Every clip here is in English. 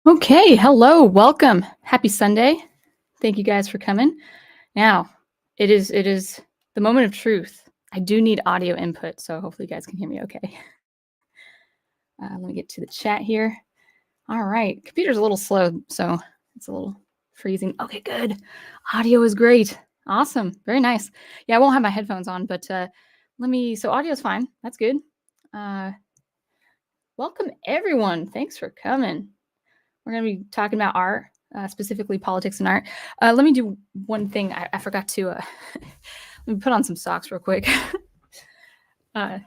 Okay, hello, welcome. Happy Sunday. Thank you guys for coming. Now, it is the moment of truth. I do need audio input, so hopefully you guys can hear me okay. Let me get to the chat here. All right, computer's a little slow, so it's a little freezing. Okay, good. Audio is great. Awesome. Very nice. Yeah, I won't have my headphones on, but so audio's fine. That's good. Uh, Welcome everyone. Thanks for coming. We're going to be talking about art, specifically politics and art. Let me do one thing. I forgot to let me put on some socks real quick. Because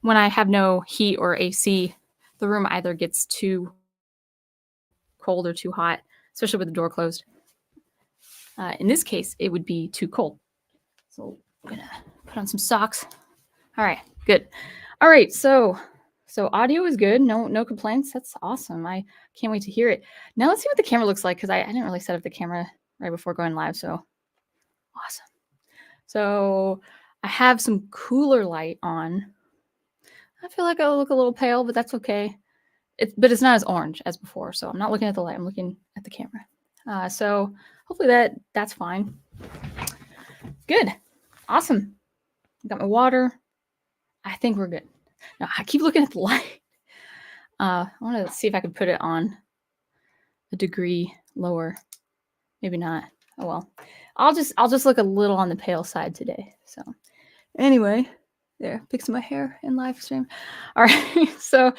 when I have no heat or AC, the room either gets too cold or too hot, especially with the door closed. In this case, it would be too cold. So I'm going to put on some socks. All right, good. All right, so audio is good. No complaints. That's awesome. I can't wait to hear it. Now let's see what the camera looks like because I didn't really set up the camera right before going live. So awesome. So I have some cooler light on. I feel like I look a little pale, but that's okay. But it's not as orange as before. So I'm not looking at the light. I'm looking at the camera. So hopefully that's fine. Good. Awesome. Got my water. I think we're good. Now I keep looking at the light. I want to see if I could put it on a degree lower. Maybe not. Oh well. I'll just look a little on the pale side today. So anyway, there, fixing my hair in live stream. All right. So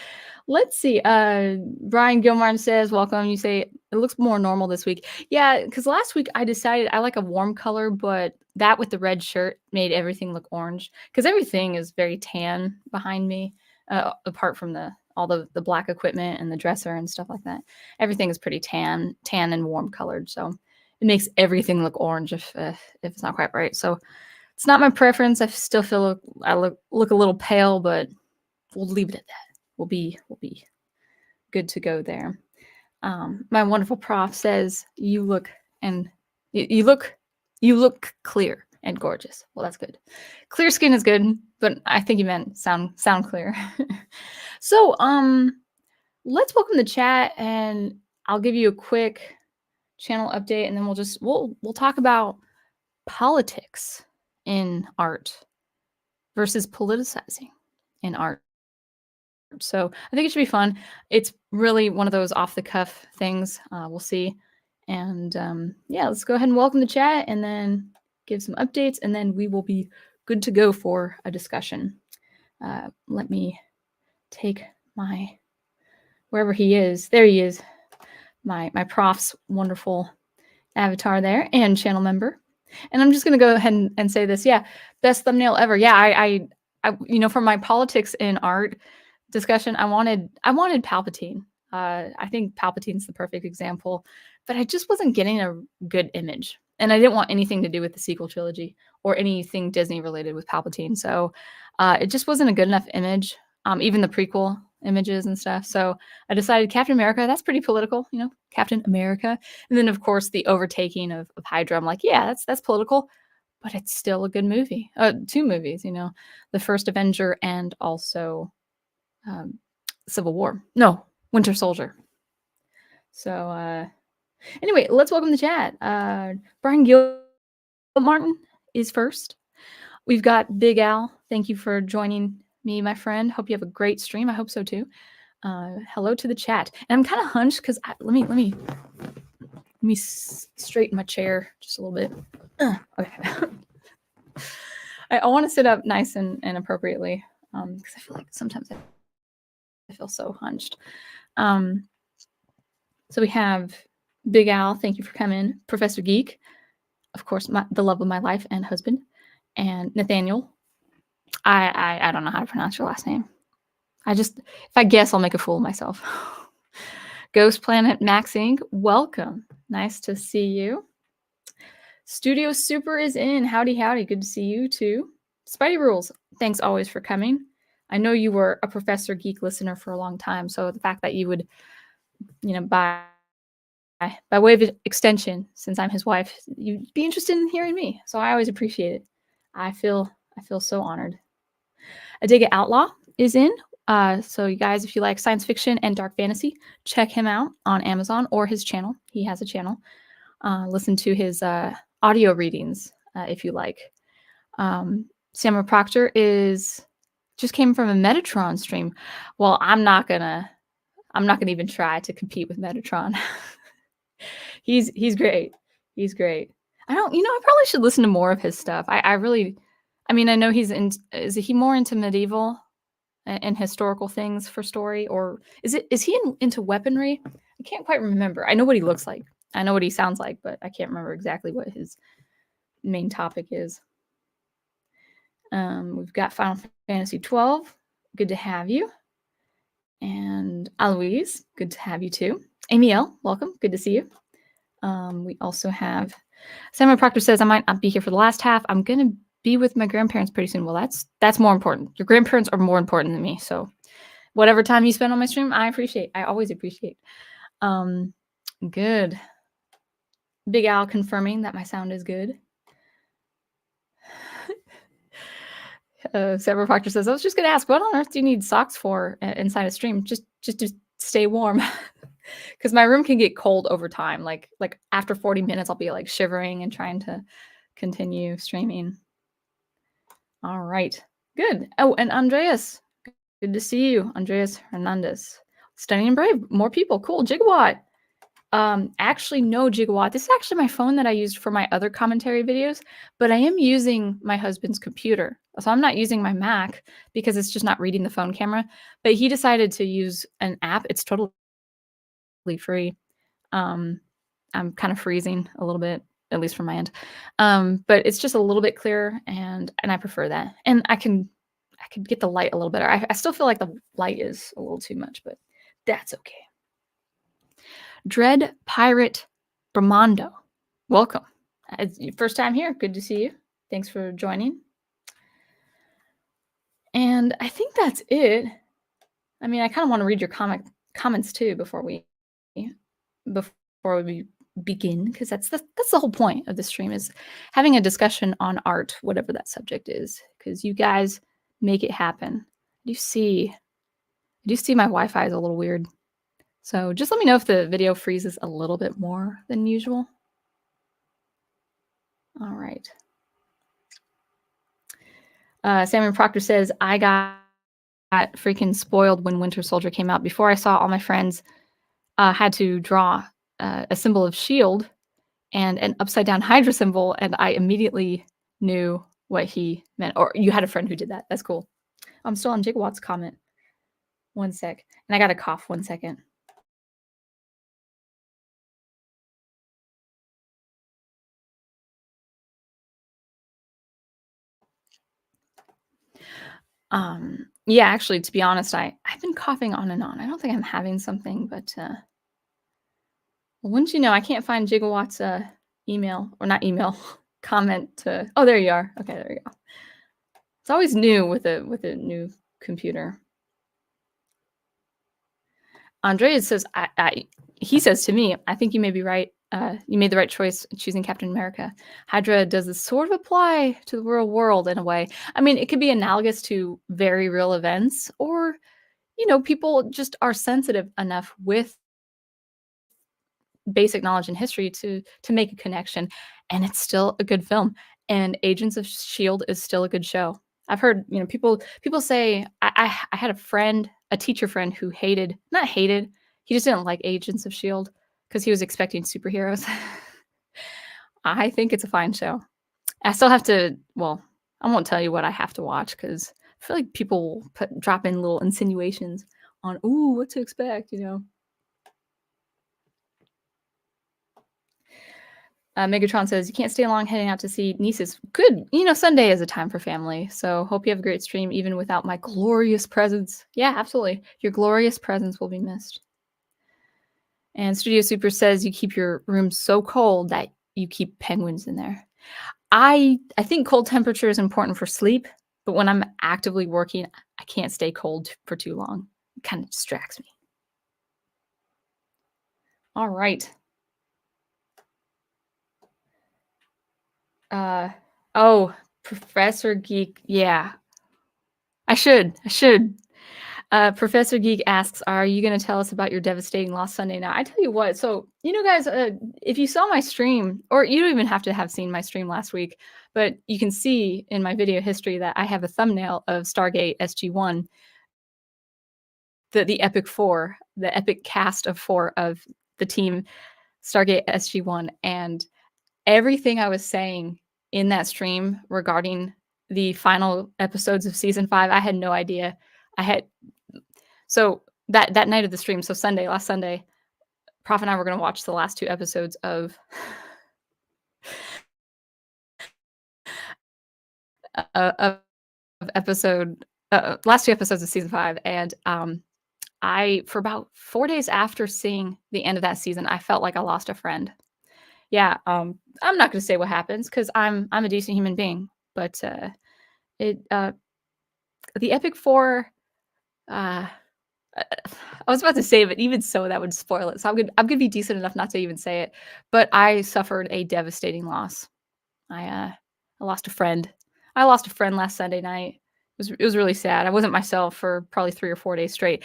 let's see. Brian Gilmartin says, welcome. You say it looks more normal this week. Yeah, because last week I decided I like a warm color, but that with the red shirt made everything look orange because everything is very tan behind me, apart from all the black equipment and the dresser and stuff like that. Everything is pretty tan and warm colored. So it makes everything look orange if it's not quite right. So it's not my preference. I still feel I look a little pale, but we'll leave it at that. We'll be good to go there. My wonderful prof says you look clear and gorgeous. Well, that's good. Clear skin is good, but I think you meant sound clear. So let's welcome the chat, and I'll give you a quick channel update, and then we'll talk about politics in art versus politicizing in art. So I think it should be fun. It's really one of those off the cuff things. We'll see. And yeah, let's go ahead and welcome the chat and then give some updates, and then we will be good to go for a discussion. Let me take wherever he is. There he is. My prof's wonderful avatar there and channel member. And I'm just going to go ahead and say this. Yeah, best thumbnail ever. Yeah, I for my politics in art discussion, I wanted Palpatine. I think Palpatine's the perfect example, but I just wasn't getting a good image. And I didn't want anything to do with the sequel trilogy or anything Disney related with Palpatine. So it just wasn't a good enough image, even the prequel images and stuff. So I decided Captain America, that's pretty political, Captain America. And then, of course, the overtaking of Hydra. I'm like, yeah, that's political, but it's still a good movie. Two movies, the first Avenger and also Civil War. No, Winter Soldier. So anyway, let's welcome the chat. Brian Gilmartin is first. We've got Big Al. Thank you for joining me, my friend. Hope you have a great stream. I hope so too. Hello to the chat. And I'm kind of hunched because let me straighten my chair just a little bit. Okay. I want to sit up nice and appropriately because I feel like sometimes I feel so hunched. So we have Big Al. Thank you for coming. Professor Geek, of course, the love of my life and husband, and Nathaniel. I don't know how to pronounce your last name. If I guess, I'll make a fool of myself. Ghost Planet Max Inc., welcome. Nice to see you. Studio Super is in. Howdy. Good to see you too. Spidey Rules, thanks always for coming. I know you were a Professor Geek listener for a long time, so the fact that you would, by way of extension, since I'm his wife, you'd be interested in hearing me. So I always appreciate it. I feel so honored. A Dig It Outlaw is in. So you guys, if you like science fiction and dark fantasy, check him out on Amazon or his channel. He has a channel. Listen to his audio readings if you like. Samuel Proctor just came from a Metatron stream. Well, I'm not gonna even try to compete with Metatron. He's great. He's great. I probably should listen to more of his stuff. I mean, I know is he more into medieval and historical things for story, or is he into weaponry? I can't quite remember. I know what he looks like. I know what he sounds like, but I can't remember exactly what his main topic is. We've got Final Fantasy 12. Good to have you. And Aloise, good to have you too. Amy L, welcome. Good to see you. We also have Samuel Proctor says, I might not be here for the last half. I'm going to be with my grandparents pretty soon. Well, that's more important. Your grandparents are more important than me. So whatever time you spend on my stream, I appreciate. I always appreciate. Good. Big Al confirming that my sound is good. Samuel Proctor says, I was just going to ask, what on earth do you need socks for inside a stream? Just to stay warm. Because my room can get cold over time. Like after 40 minutes, I'll be like shivering and trying to continue streaming. All right, good. Oh, and Andreas, good to see you. Andreas Hernandez, Stunning and Brave, more people, cool. Gigawatt, actually no Gigawatt. This is actually my phone that I used for my other commentary videos, but I am using my husband's computer. So I'm not using my Mac because it's just not reading the phone camera, but he decided to use an app. It's totally free. I'm kind of freezing a little bit, at least from my end. But it's just a little bit clearer, and I prefer that. And I could get the light a little better. I still feel like the light is a little too much, but that's okay. Dread Pirate Bramando, welcome. It's your first time here. Good to see you. Thanks for joining. And I think that's it. I mean, I kind of want to read your comments too before we begin, because that's the whole point of the stream, is having a discussion on art, whatever that subject is, because you guys make it happen. I do see my Wi-Fi is a little weird, so just let me know if the video freezes a little bit more than usual. All right. Samuel Proctor says, I got freaking spoiled when Winter Soldier came out. Before I saw, all my friends had to draw a symbol of S.H.I.E.L.D. and an upside down Hydra symbol, and I immediately knew what he meant. Or you had a friend who did that. That's cool. I'm still on Gigawatt's comment. One sec. And I got to cough 1 second. Yeah, actually, to be honest, I've been coughing on and on. I don't think I'm having something, but well, wouldn't you know, I can't find Gigawatt's email, or not email, comment. Oh, there you are. Okay, there you go. It's always new with a new computer. Andrea says, he says to me, I think you may be right. You made the right choice choosing Captain America. Hydra does this sort of apply to the real world in a way. I mean, it could be analogous to very real events, or, people just are sensitive enough with basic knowledge in history to make a connection. And it's still a good film. And Agents of S.H.I.E.L.D. is still a good show. I've heard, people say, I had a teacher friend who not hated, he just didn't like Agents of S.H.I.E.L.D. because he was expecting superheroes. I think it's a fine show. I still have to, well, I won't tell you what I have to watch, because I feel like people will drop in little insinuations on, ooh, what to expect, Megatron says, you can't stay long heading out to see nieces. Good. Sunday is a time for family. So hope you have a great stream, even without my glorious presence. Yeah, absolutely. Your glorious presence will be missed. And Studio Super says, you keep your room so cold that you keep penguins in there. I think cold temperature is important for sleep, but when I'm actively working, I can't stay cold for too long. It kind of distracts me. All right. Oh, Professor Geek. Yeah. I should. Professor Geek asks, "Are you going to tell us about your devastating loss Sunday night?" I tell you what. So guys, if you saw my stream, or you don't even have to have seen my stream last week, but you can see in my video history that I have a thumbnail of Stargate SG-1, the epic four, the epic cast of four of the team Stargate SG-1, and everything I was saying in that stream regarding the final episodes of season 5, I had no idea. I had so that night of the stream, so Sunday, last Sunday, Prof and I were going to watch the last 2 episodes of of episode last 2 episodes of season 5, and I for about 4 days after seeing the end of that season, I felt like I lost a friend. Yeah, I'm not going to say what happens because I'm a decent human being, but it the epic four. I was about to say, but even so, that would spoil it. So I'm gonna be decent enough not to even say it. But I suffered a devastating loss. I lost a friend. I lost a friend last Sunday night. It was really sad. I wasn't myself for probably 3 or 4 days straight.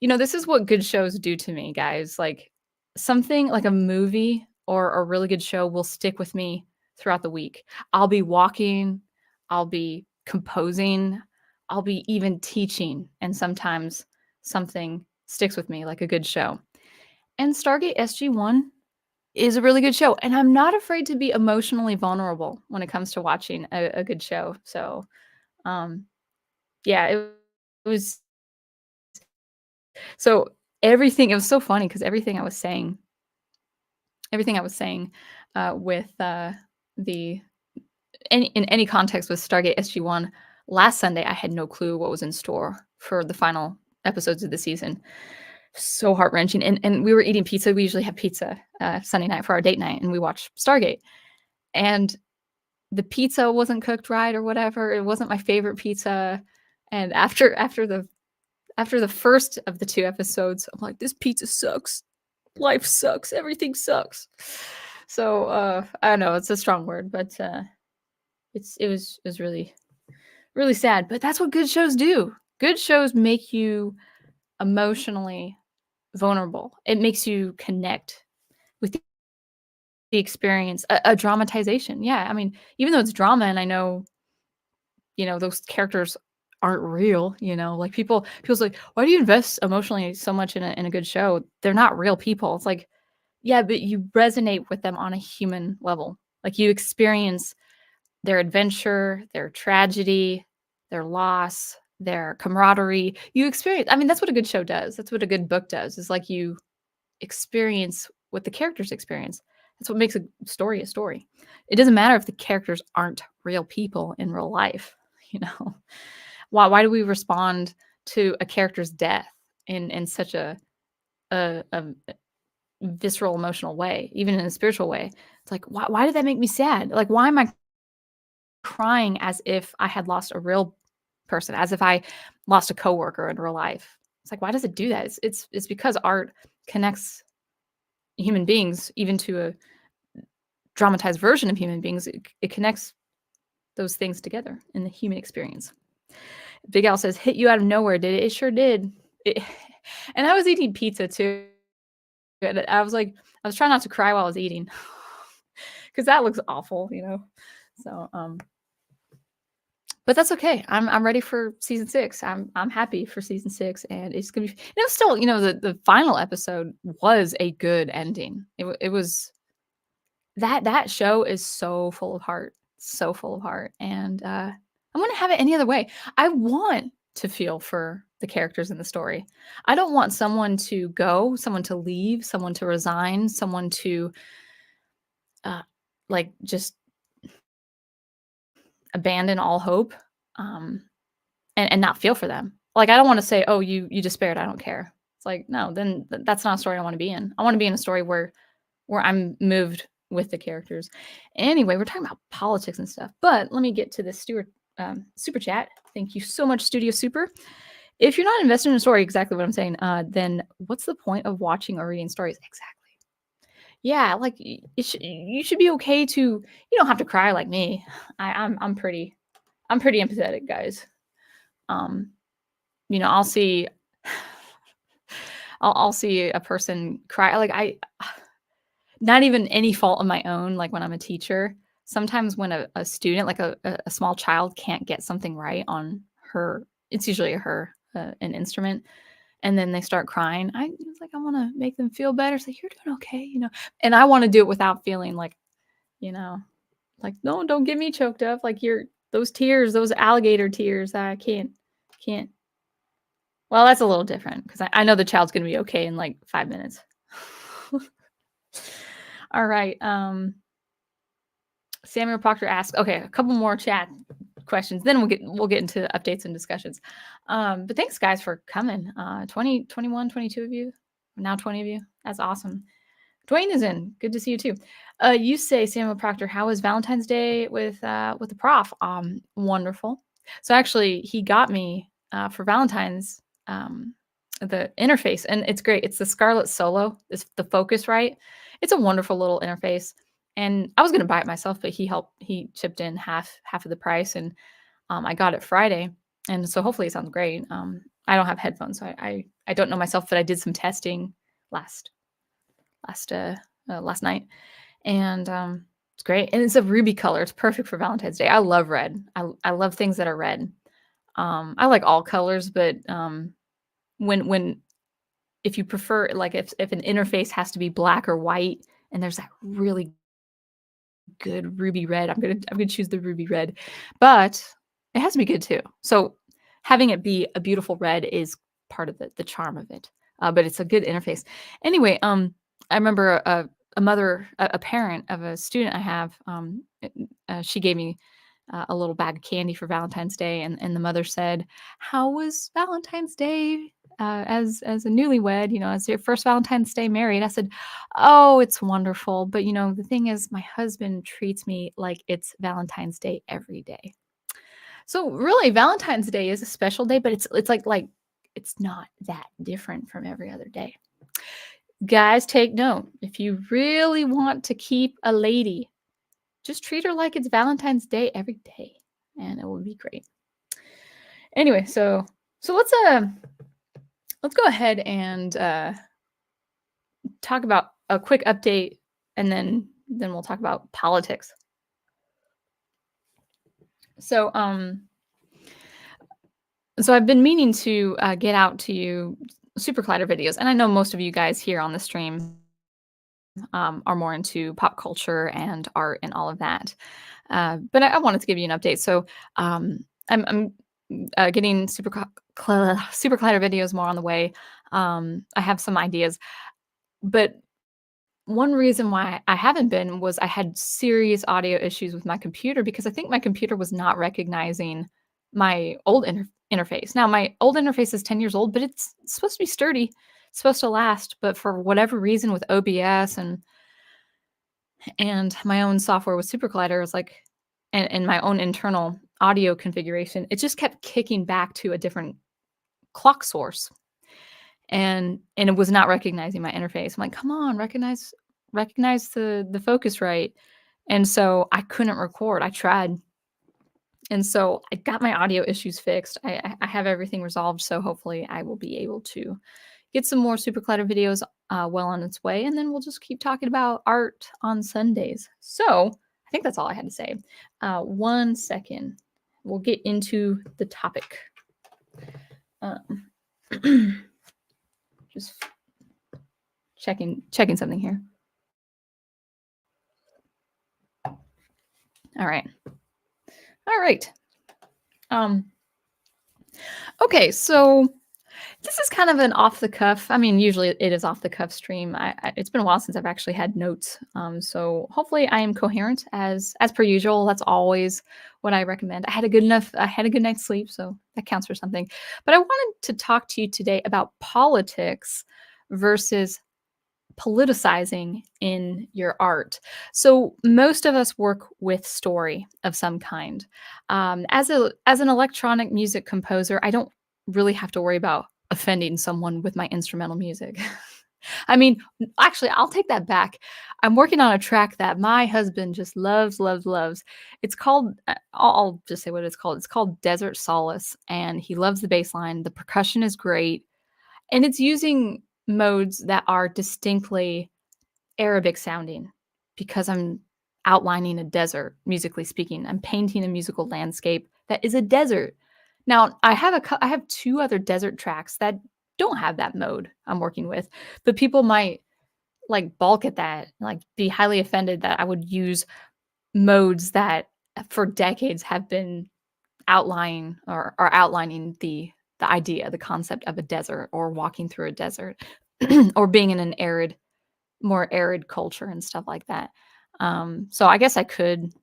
This is what good shows do to me, guys. Like something like a movie or a really good show will stick with me throughout the week. I'll be walking, I'll be composing, I'll be even teaching, and sometimes something sticks with me like a good show. And Stargate SG-1 is a really good show, and I'm not afraid to be emotionally vulnerable when it comes to watching a good show. So, yeah, it was so everything it was so funny because everything I was saying, with, the in any context with Stargate SG-1 last Sunday, I had no clue what was in store for the final episodes of the season. So heart-wrenching, and we were eating pizza. We usually have pizza, Sunday night for our date night, and we watch Stargate, and the pizza wasn't cooked right or whatever. It wasn't my favorite pizza, and after the first of the 2 episodes, I'm like, "This pizza sucks. Life sucks. Everything sucks." So, I don't know, it's a strong word, but, it was really, really sad, but that's what good shows do. Good shows make you emotionally vulnerable. It makes you connect with the experience, a dramatization. Yeah, I mean, even though it's drama and I know, those characters aren't real, like people's like, "Why do you invest emotionally so much in a good show? They're not real people." It's like, yeah, but you resonate with them on a human level. Like you experience their adventure, their tragedy, their loss, their camaraderie. You experience I mean, that's what a good show does. That's what a good book does. Is like you experience what the characters experience. That's what makes a story a story. It doesn't matter if the characters aren't real people in real life, you know. Why do we respond to a character's death in such a visceral emotional way, even in a spiritual way? It's like why did that make me sad? Like why am I crying as if I had lost a real person, as if I lost a coworker in real life? It's like why does it do that? It's because art connects human beings, even to a dramatized version of human beings. It connects those things together in the human experience. Big Al says, "Hit you out of nowhere, did it?" It sure did. It, and I was eating pizza too. And I was trying not to cry while I was eating because that looks awful. So, but that's okay. I'm ready for season 6. I'm happy for season 6, and it's gonna be. Still, the final episode was a good ending. It was that show is so full of heart, so full of heart, and I wouldn't have it any other way. I want to feel for the characters in the story. I don't want someone to go, someone to leave, someone to resign, someone to just abandon all hope, and not feel for them. Like I don't want to say, "Oh, you despaired. I don't care." It's like no, then that's not a story I want to be in. I want to be in a story where I'm moved with the characters. Anyway, we're talking about politics and stuff, but let me get to this super chat. Thank you so much, Studio Super. If you're not invested in a story, exactly what I'm saying, then what's the point of watching or reading stories? Exactly. Yeah, like you should be okay to. You don't have to cry like me. I'm pretty empathetic, guys. I'll see I'll see a person cry. Like not even any fault of my own. Like when I'm a teacher, sometimes when a student, like a small child, can't get something right on her, it's usually an instrument, and then they start crying. It's like I want to make them feel better. It's like you're doing okay. And I want to do it without feeling like, you know, like no, don't get me choked up. Like those tears, those alligator tears. I can't. Well, that's a little different because I know the child's gonna be okay in like 5 minutes. All right. Samuel Proctor asks, okay, a couple more chat questions, then we'll get into updates and discussions. But thanks guys for coming. 20, 21, 22 of you, now 20 of you. That's awesome. Dwayne is in. Good to see you too. You say, Samuel Proctor, how was Valentine's Day with the prof? Wonderful. So actually, he got me for Valentine's the interface, and it's great. It's the Scarlett Solo. It's the Focusrite. It's a wonderful little interface. And I was going to buy it myself, but he chipped in half of the price, and I got it Friday, and so hopefully it sounds great. I don't have headphones, so I don't know myself, but I did some testing last night, and it's great. And it's a ruby color. It's perfect for Valentine's Day. I love red. I love things that are red. I like all colors, but when if you prefer, like if an interface has to be black or white, and there's that really good ruby red, I'm gonna choose the ruby red, but it has to be good too. So having it be a beautiful red is part of the charm of it. But it's a good interface. Anyway, I remember a parent of a student I have. She gave me a little bag of candy for Valentine's Day, and the mother said, "How was Valentine's Day as a newlywed? As your first Valentine's Day married?" I said, "Oh, it's wonderful, but the thing is, my husband treats me like it's Valentine's Day every day." So really, Valentine's Day is a special day, but it's like it's not that different from every other day. Guys, take note. If you really want to keep a lady, just treat her like it's Valentine's Day every day, and it will be great. Anyway, so let's go ahead and talk about a quick update, and then we'll talk about politics. So I've been meaning to get out to you SuperCollider videos, and I know most of you guys here on the stream are more into pop culture and art and all of that. But I wanted to give you an update. So I'm getting SuperCollider videos more on the way. I have some ideas, but one reason why I haven't been was I had serious audio issues with my computer because I think my computer was not recognizing my old interface. Now, my old interface is 10 years old, but it's supposed to be sturdy, it's supposed to last. But for whatever reason, with OBS and my own software with SuperCollider, was like, and my own internal audio configuration, it just kept kicking back to a different clock source, and it was not recognizing my interface. I'm like, come on, recognize the Focusrite. And so I couldn't record. I tried. And so I got my audio issues fixed. I have everything resolved. So hopefully I will be able to get some more SuperCollider videos well on its way. And then we'll just keep talking about art on Sundays. So I think that's all I had to say. 1 second. We'll get into the topic. Just checking something here. All right. Okay, so this is kind of an off the cuff. I mean, usually it is off the cuff stream. It's been a while since I've actually had notes. So hopefully I am coherent as per usual. That's always what I recommend. I had a good night's sleep, so that counts for something. But I wanted to talk to you today about politics versus politicizing in your art. So most of us work with story of some kind. As an electronic music composer, I don't really have to worry about offending someone with my instrumental music. I mean, actually, I'll take that back. I'm working on a track that my husband just loves. It's called, I'll just say what it's called. It's called Desert Solace, and he loves the bass line. The percussion is great, and it's using modes that are distinctly Arabic sounding because I'm outlining a desert, musically speaking. I'm painting a musical landscape that is a desert. Now, I have 2 other desert tracks that don't have that mode I'm working with, but people might, like, balk at that, like, be highly offended that I would use modes that for decades have been outlining or are outlining the idea, the concept of a desert or walking through a desert or being in an more arid culture and stuff like that. So I guess I could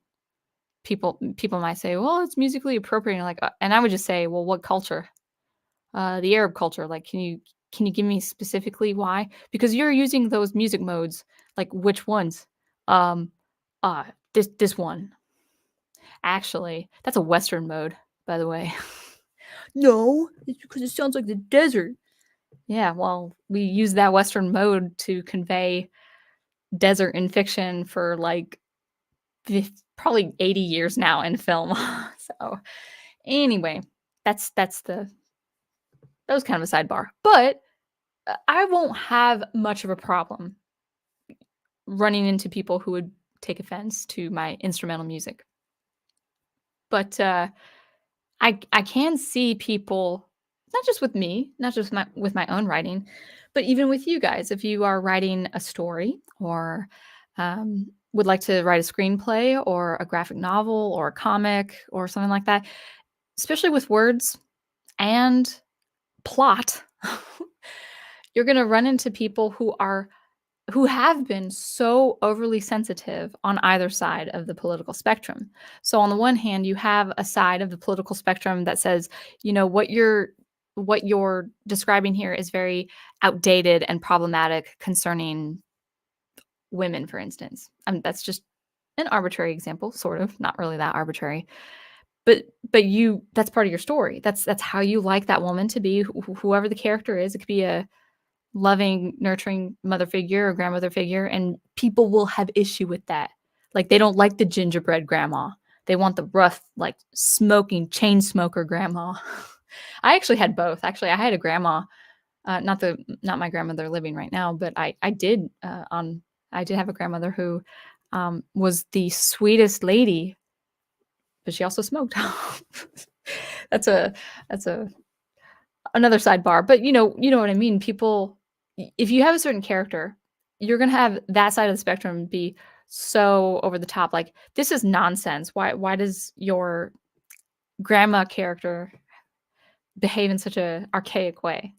people might say, "Well, it's musically appropriate." And like, and I would just say, "Well, what culture?" The Arab culture. Like, can you give me specifically why? Because you're using those music modes. Like, which ones? Um, this one. Actually, that's a Western mode, by the way. No, it's because it sounds like the desert. Yeah, well, we use that Western mode to convey desert in fiction for like probably 80 years now in film. So anyway, that's the that was kind of a sidebar. But I won't have much of a problem running into people who would take offense to my instrumental music. But I can see people, not just with me, not just with my own writing, but even with you guys. If you are writing a story or would like to write a screenplay or a graphic novel or a comic or something like that, especially with words and plot, you're going to run into people who have been so overly sensitive on either side of the political spectrum. So on the one hand, you have a side of the political spectrum that says, you know, what you're describing here is very outdated and problematic concerning women, for instance. That's just an arbitrary example, sort of, not really that arbitrary. But you that's part of your story. That's how you like that woman to be, whoever the character is. It could be a loving, nurturing mother figure or grandmother figure, and people will have issue with that. Like, they don't like the gingerbread grandma. They want the rough, like, smoking chain smoker grandma. I actually had both. Actually, I had a grandma, not my grandmother living right now, but I did have a grandmother who was the sweetest lady, but she also smoked. that's a that's a another sidebar, but you know what I mean. People, if you have a certain character, you're gonna have that side of the spectrum be so over the top. Like, this is nonsense. Why does your grandma character behave in such a archaic way?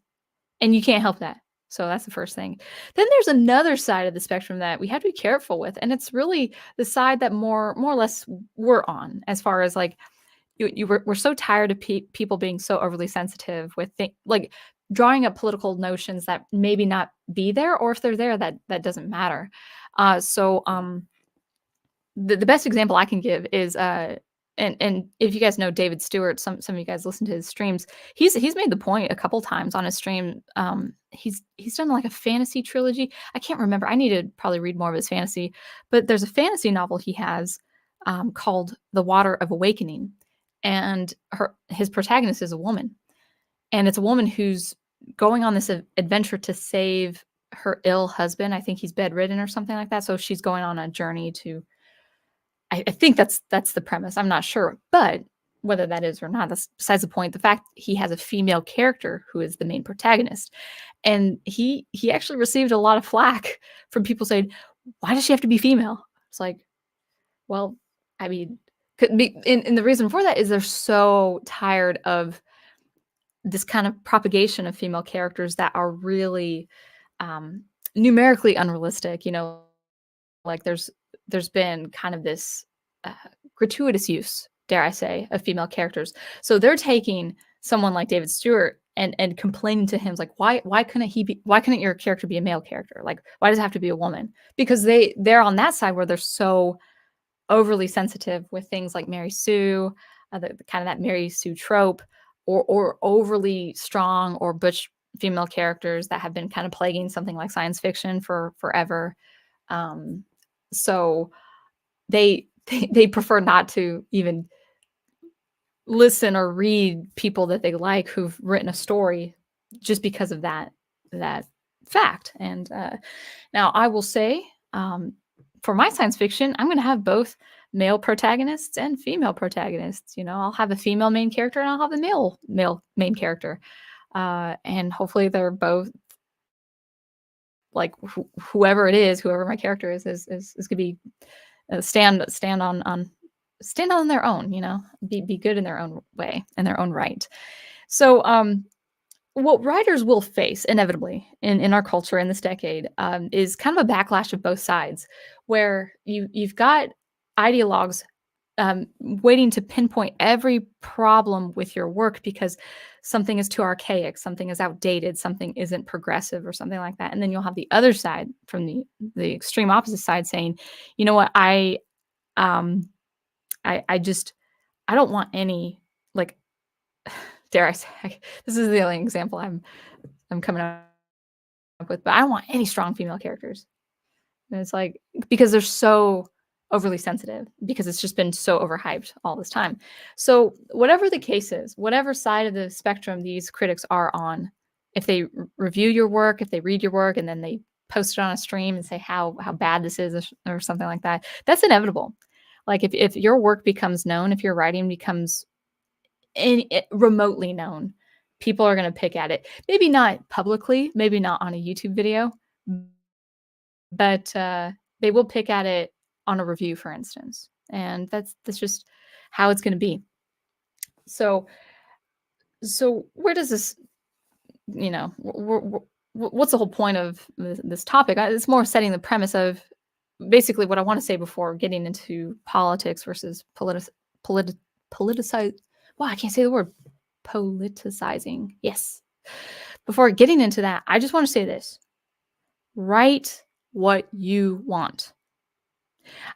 And you can't help that. So that's the first thing. Then there's another side of the spectrum that we have to be careful with, and it's really the side that more or less we're on, as far as like we're so tired of people being so overly sensitive with like drawing up political notions that maybe not be there, or if they're there, that doesn't matter. The best example I can give is and if you guys know David Stewart, some of you guys listen to his streams. He's made the point a couple times on his stream. He's done like a fantasy trilogy. I can't remember. I need to probably read more of his fantasy, but there's a fantasy novel he has called The Water of Awakening, and his protagonist is a woman, and it's a woman who's going on this adventure to save her ill husband. I think he's bedridden or something like that. So she's going on a journey to. I think that's the premise. I'm not sure, but whether that is or not, that's besides the point. The fact he has a female character who is the main protagonist, and he actually received a lot of flack from people saying, "Why does she have to be female?" It's like, well, I mean, could be, and the reason for that is they're so tired of this kind of propagation of female characters that are really numerically unrealistic. You know, like there's been kind of this gratuitous use, dare I say, of female characters. So they're taking someone like David Stewart and complaining to him, like, why couldn't your character be a male character? Like, why does it have to be a woman? Because they're on that side where they're so overly sensitive with things like Mary Sue, the kind of that Mary Sue trope, or overly strong or butch female characters that have been kind of plaguing something like science fiction for forever. So they prefer not to even listen or read people that they like who've written a story just because of that fact. And now I will say, for my science fiction, I'm going to have both male protagonists and female protagonists. I'll have a female main character and I'll have a male main character, and hopefully they're both like whoever it is, whoever my character is gonna be stand on their own. Be good in their own way, in their own right. So what writers will face inevitably in our culture in this decade, is kind of a backlash of both sides, where you've got ideologues, waiting to pinpoint every problem with your work because something is too archaic, something is outdated, something isn't progressive, or something like that. And then you'll have the other side, from the extreme opposite side, saying, you know what, um I just I don't want any, like, dare I say, this is the only example I'm coming up with, but I don't want any strong female characters. And it's like, because they're so overly sensitive, because it's just been so overhyped all this time. So whatever the case is, whatever side of the spectrum these critics are on, if they review your work, if they read your work, and then they post it on a stream and say how bad this is, or something like that, that's inevitable. Like, if your work becomes known, if your writing becomes remotely known, people are going to pick at it. Maybe not publicly, maybe not on a YouTube video, but they will pick at it on a review, for instance, and that's just how it's going to be. So where does this, what's the whole point of this topic? It's more setting the premise of basically what I want to say before getting into politics versus politicize. Wow, I can't say the word politicizing. Yes. Before getting into that, I just want to say this: write what you want.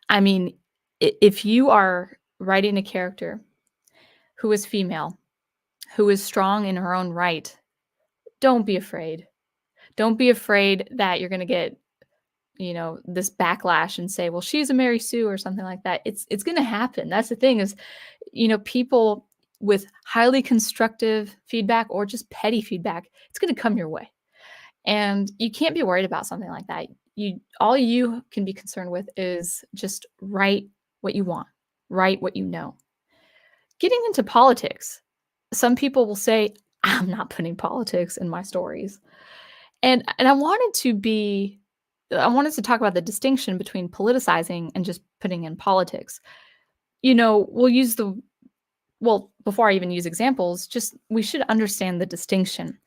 I mean, if you are writing a character who is female, who is strong in her own right, don't be afraid. Don't be afraid that you're going to get, this backlash and say, well, she's a Mary Sue or something like that. It's going to happen. That's the thing is, people with highly constructive feedback or just petty feedback, it's going to come your way. And you can't be worried about something like that. All you can be concerned with is just write what you want, write what you know. Getting into politics, some people will say, I'm not putting politics in my stories. And I wanted to talk about the distinction between politicizing and just putting in politics. Before I even use examples, we should understand the distinction.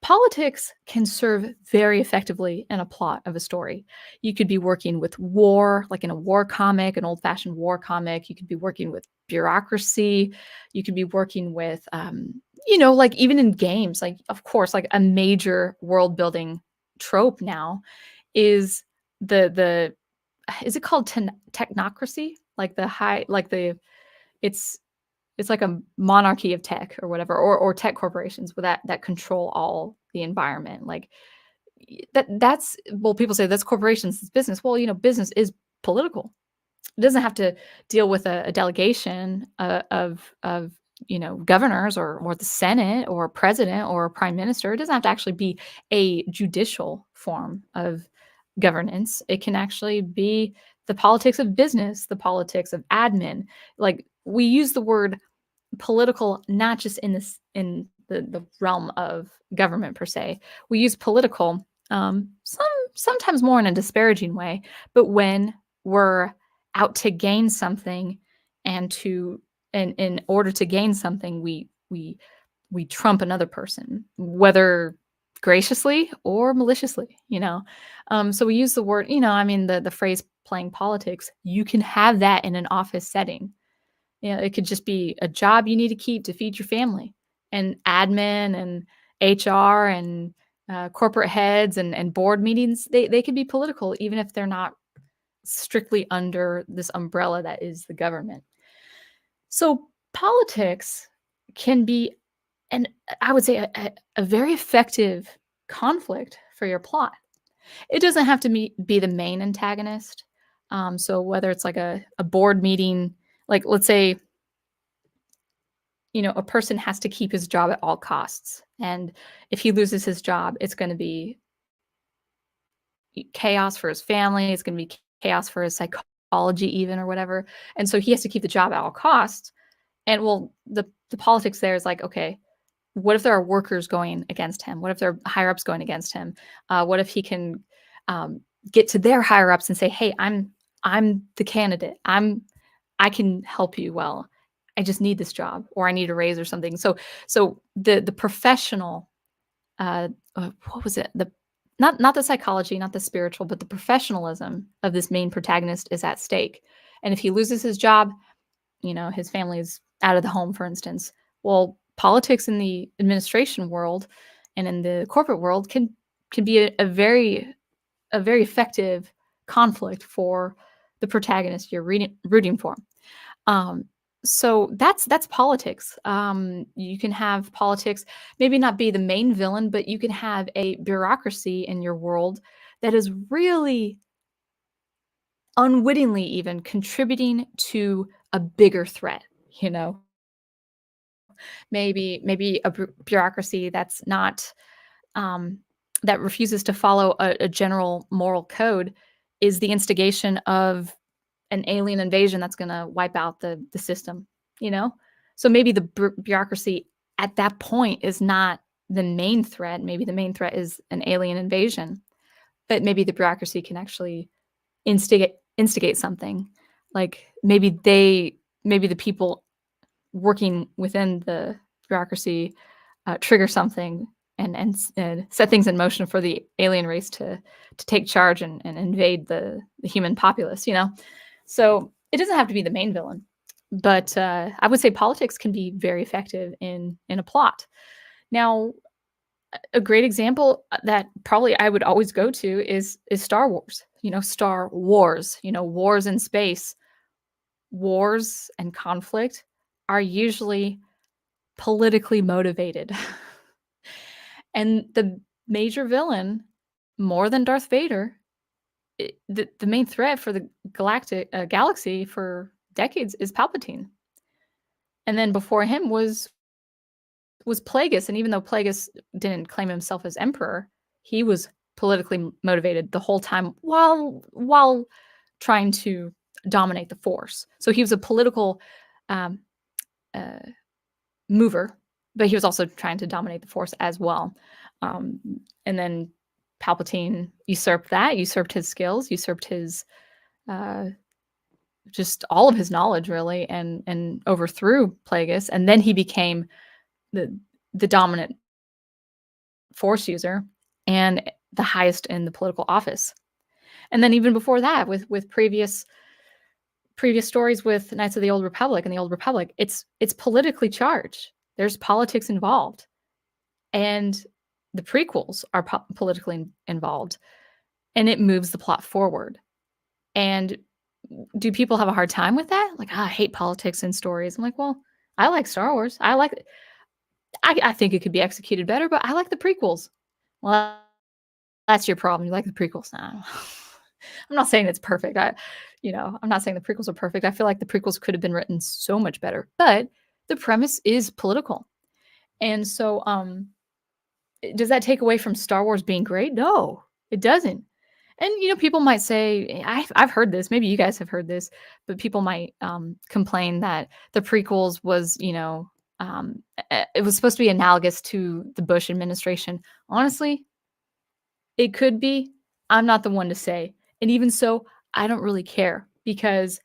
Politics can serve very effectively in a plot of a story. You could be working with war, like in a war comic, an old-fashioned war comic. You could be working with bureaucracy. You could be working with, like even in games, like, of course, like a major world-building trope now is the is it called technocracy? Like the high, like it's it's like a monarchy of tech or whatever, or tech corporations that control all the environment. Like, that's, well, people say that's corporations, it's business. Well, business is political. It doesn't have to deal with a delegation of governors, or the Senate or president or prime minister. It doesn't have to actually be a judicial form of governance. It can actually be the politics of business, the politics of admin. Like, we use the word political not just in the realm of government per se. We use political, sometimes more in a disparaging way, but when we're out to gain something, and in order to gain something, we trump another person, whether graciously or maliciously. So we use the word, the phrase playing politics. You can have that in an office setting. It could just be a job you need to keep to feed your family, and admin and HR and corporate heads and board meetings. They could be political, even if they're not strictly under this umbrella that is the government. So politics can be, and I would say, a very effective conflict for your plot. It doesn't have to be the main antagonist. So whether it's like a board meeting, like, let's say, a person has to keep his job at all costs. And if he loses his job, it's going to be chaos for his family. It's going to be chaos for his psychology, even or whatever. And so he has to keep the job at all costs. And well, the politics there is like, okay, what if there are workers going against him? What if there are higher ups going against him? What if he can get to their higher ups and say, "Hey, I'm the candidate. I can help you. Well, I just need this job, or I need a raise or something." So the professional, what was it? The not the psychology, not the spiritual, but the professionalism of this main protagonist is at stake. And if he loses his job, his family is out of the home, for instance. Well, politics in the administration world and in the corporate world can be a very effective conflict for the protagonist you're rooting for. Um, so that's politics. You can have politics maybe not be the main villain, but you can have a bureaucracy in your world that is really unwittingly even contributing to a bigger threat. You know, maybe a bureaucracy that's not that refuses to follow a general moral code is the instigation of an alien invasion that's going to wipe out the system. You know, so maybe the bureaucracy at that point is not the main threat. Maybe the main threat is an alien invasion, but maybe the bureaucracy can actually instigate something. Like maybe the people working within the bureaucracy trigger something and set things in motion for the alien race to take charge and invade the human populace. So it doesn't have to be the main villain, but I would say politics can be very effective in a plot. Now, a great example that probably I would always go to is Star Wars. Star Wars. Wars in space. Wars and conflict are usually politically motivated. And the major villain, more than Darth Vader, the main threat for the galactic galaxy for decades is Palpatine. And then before him was Plagueis, and even though Plagueis didn't claim himself as emperor, he was politically motivated the whole time while trying to dominate the Force. So he was a political um, uh, mover, but he was also trying to dominate the Force as well. Um, and then Palpatine usurped his skills, usurped his uh, just all of his knowledge, really, and overthrew Plagueis. And then he became the dominant Force user and the highest in the political office. And then even before that, with previous stories with Knights of the Old Republic and the Old Republic, it's politically charged. There's politics involved, and the prequels are politically involved, and it moves the plot forward. And do people have a hard time with that? Like, I hate politics in stories. I'm like, well, I like Star Wars. I think it could be executed better, but I like the prequels. Well, that's your problem. You like the prequels now. I'm not saying it's perfect. I'm not saying the prequels are perfect. I feel like the prequels could have been written so much better, but the premise is political. And so, does that take away from Star Wars being great? No, it doesn't. And people might say, I've heard this. Maybe you guys have heard this, but people might complain that the prequels was, it was supposed to be analogous to the Bush administration. Honestly, it could be. I'm not the one to say. And even so, I don't really care, because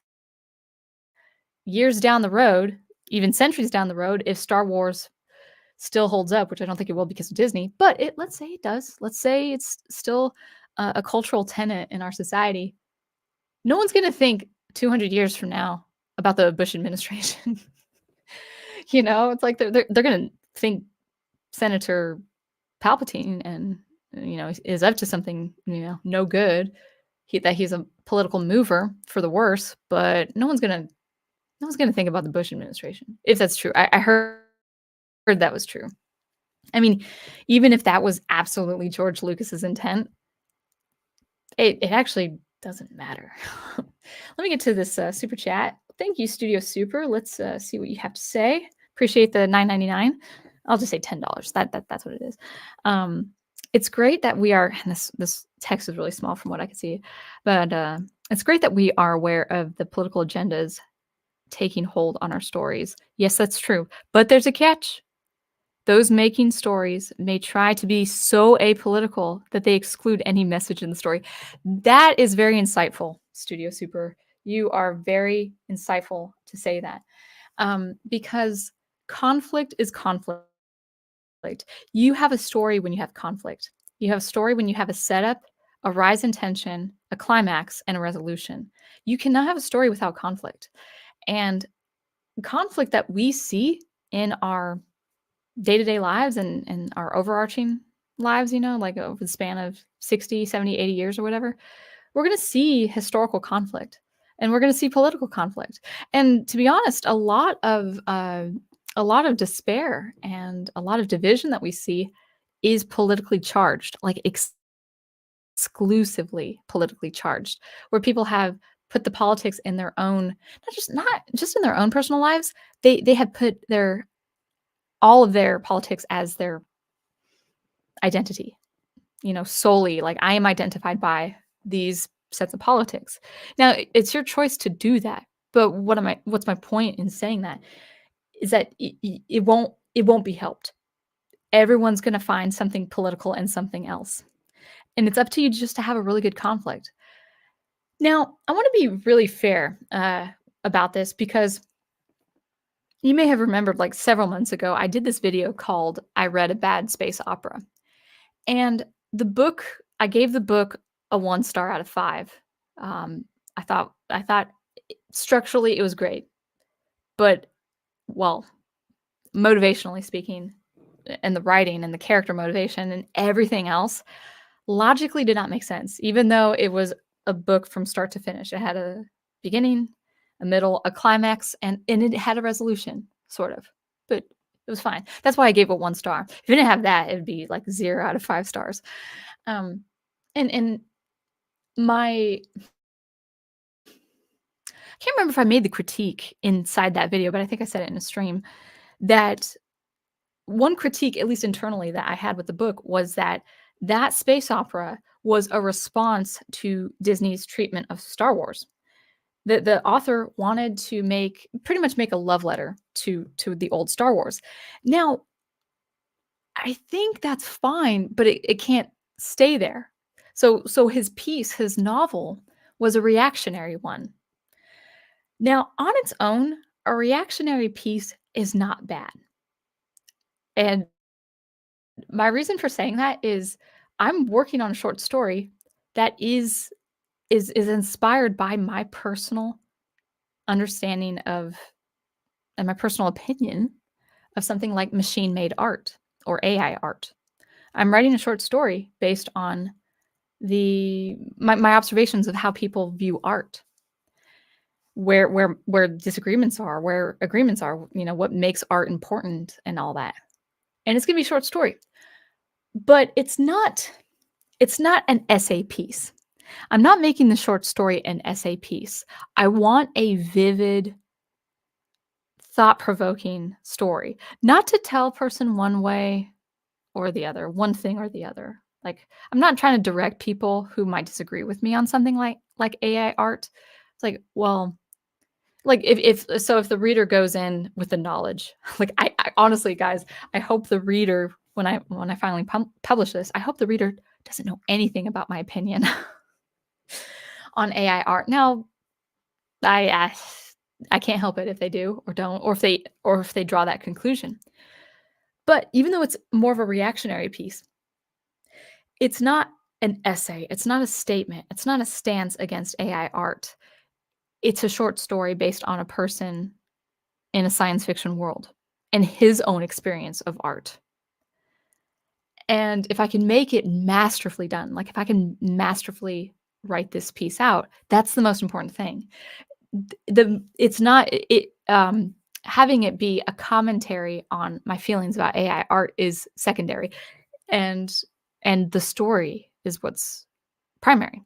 years down the road, even centuries down the road, if Star Wars still holds up, which I don't think it will because of Disney, but let's say it does. Let's say it's still a cultural tenet in our society. No one's going to think 200 years from now about the Bush administration. It's like they're going to think Senator Palpatine and is up to something no good. That he's a political mover for the worse, but no one's gonna think about the Bush administration, if that's true. I heard that was true. I mean, even if that was absolutely George Lucas's intent, it actually doesn't matter. Let me get to this super chat. Thank you, Studio Super. Let's see what you have to say. Appreciate the $9.99. I'll just say $10. That's what it is. it's great that we are, and this text is really small from what I can see, but it's great that we are aware of the political agendas taking hold on our stories. Yes, that's true, but there's a catch. Those making stories may try to be so apolitical that they exclude any message in the story. That is very insightful, Studio Super. You are very insightful to say that, because conflict is conflict. You have a story when you have conflict. You have a story when you have a setup, a rise in tension, a climax, and a resolution. You cannot have a story without conflict. And conflict that we see in our day-to-day lives and our overarching lives, like over the span of 60, 70, 80 years or whatever, we're going to see historical conflict and we're going to see political conflict. And to be honest, a lot of despair and a lot of division that we see is politically charged, like exclusively politically charged, where people have put the politics in their own, not just in their own personal lives, they have put their all of their politics as their identity, solely like I am identified by these sets of politics. Now, it's your choice to do that. But what's my point in saying that is that it won't be helped. Everyone's going to find something political and something else. And it's up to you just to have a really good conflict. Now, I want to be really fair about this because you may have remembered like several months ago, I did this video called I Read a Bad Space Opera. And I gave the book a 1 star out of 5. I thought structurally it was great, but well, motivationally speaking, and the writing and the character motivation and everything else logically did not make sense, even though it was a book from start to finish. It had a beginning, a middle, a climax, and it had a resolution, sort of. But it was fine. That's why I gave it 1 star. If it didn't have that, it'd be like 0 out of 5 stars. Um, and my I can't remember if I made the critique inside that video, but I think I said it in a stream that one critique, at least internally, that I had with the book was that that space opera was a response to Disney's treatment of Star Wars. The author wanted to pretty much make a love letter to the old Star Wars. Now, I think that's fine, but it can't stay there. So his novel was a reactionary one. Now, on its own, a reactionary piece is not bad. And my reason for saying that is I'm working on a short story that is inspired by my personal understanding of and my personal opinion of something like machine-made art or AI art. I'm writing a short story based on my observations of how people view art, where disagreements are, where agreements are, what makes art important and all that. And it's gonna be a short story. But it's not an essay piece. I'm not making the short story an essay piece. I want a vivid, thought-provoking story, not to tell a person one way or the other, one thing or the other. Like, I'm not trying to direct people who might disagree with me on something like AI art. It's like, well, like if the reader goes in with the knowledge, like I honestly, guys, I hope the reader when I finally publish this, I hope the reader doesn't know anything about my opinion on AI art. Now, I I can't help it if they do or don't, or if they draw that conclusion. But even though it's more of a reactionary piece, it's not an essay. It's not a statement. It's not a stance against AI art. It's a short story based on a person in a science fiction world and his own experience of art. And if I can make it masterfully done, like if I can masterfully write this piece out, that's the most important thing. It's not it having it be a commentary on my feelings about AI art is secondary, and the story is what's primary.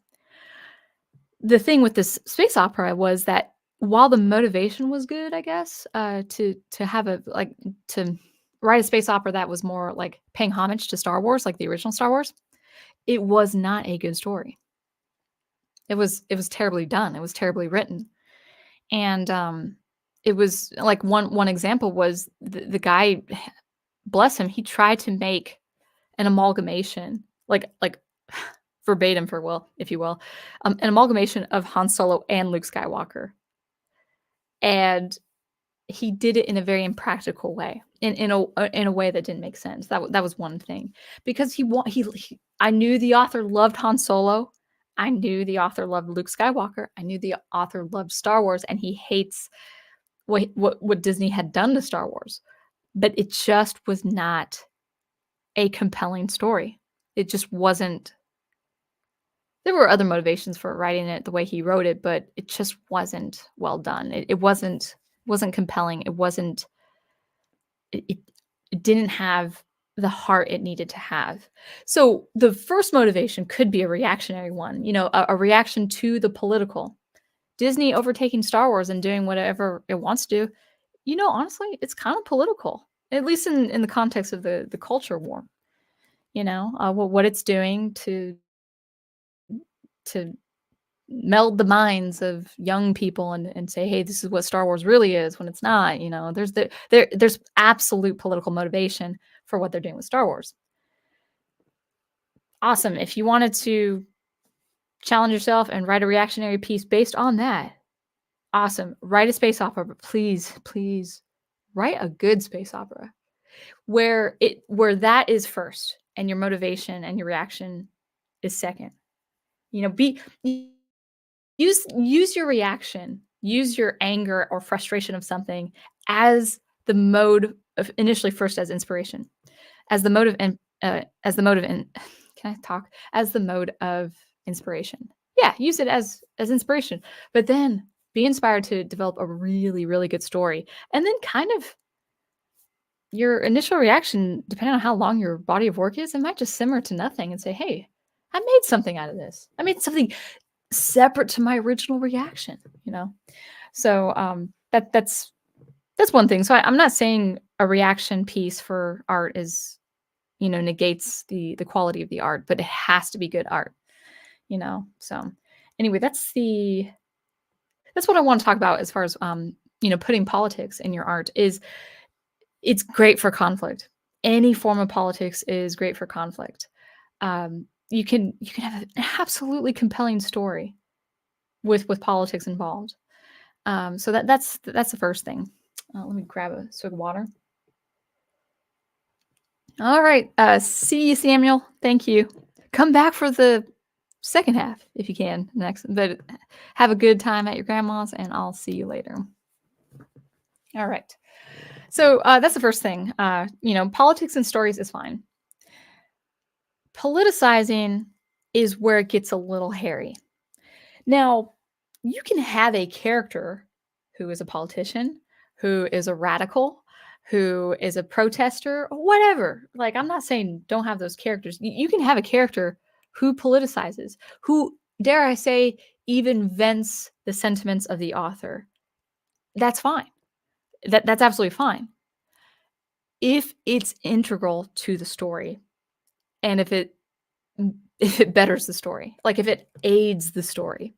The thing with this space opera was that while the motivation was good, I guess, to have a to write a space opera that was more like paying homage to Star Wars, like the original Star Wars, it was not a good story. It was terribly done. It was terribly written. And it was like one example was the guy, bless him, he tried to make an amalgamation, like verbatim for will, if you will, an amalgamation of Han Solo and Luke Skywalker. And he did it in a very impractical way, in a way that didn't make sense. That was one thing, because he I knew the author loved Han Solo, I knew the author loved Luke Skywalker, I knew the author loved Star Wars, and he hates what Disney had done to Star Wars, but it just was not a compelling story. It just wasn't. There were other motivations for writing it the way he wrote it, but it just wasn't well done. It wasn't compelling. It, it it didn't have the heart it needed to have. So the first motivation could be a reactionary one, a reaction to the political. Disney overtaking Star Wars and doing whatever it wants to do. Honestly, it's kind of political, at least in the context of the culture war. What it's doing to meld the minds of young people and say, hey, this is what Star Wars really is, when it's not. There's absolute political motivation for what they're doing with Star Wars. Awesome. If you wanted to challenge yourself and write a reactionary piece based on that, awesome. Write a space opera, but please write a good space opera where that is first and your motivation and your reaction is second. Be use your reaction, use your anger or frustration of something as the mode of, initially first as inspiration, as the motive and as the motive and can I talk as the mode of inspiration. Yeah, use it as inspiration, but then be inspired to develop a really, really good story, and then kind of your initial reaction, depending on how long your body of work is, it might just simmer to nothing and say, hey, I made something out of this. I made something separate to my original reaction, So that's one thing. So I'm not saying a reaction piece for art is, negates the quality of the art, but it has to be good art, So anyway, that's what I want to talk about as far as putting politics in your art. Is it's great for conflict. Any form of politics is great for conflict. You can have an absolutely compelling story with politics involved. So that's the first thing. Let me grab a swig of water. All right. See you, Samuel. Thank you. Come back for the second half if you can next. But have a good time at your grandma's, and I'll see you later. All right. So that's the first thing. Politics and stories is fine. Politicizing is where it gets a little hairy. Now, you can have a character who is a politician, who is a radical, who is a protester, or whatever. Like, I'm not saying don't have those characters. You can have a character who politicizes, who, dare I say, even vents the sentiments of the author. That's fine. That's absolutely fine. If it's integral to the story, and if it betters the story, like if it aids the story.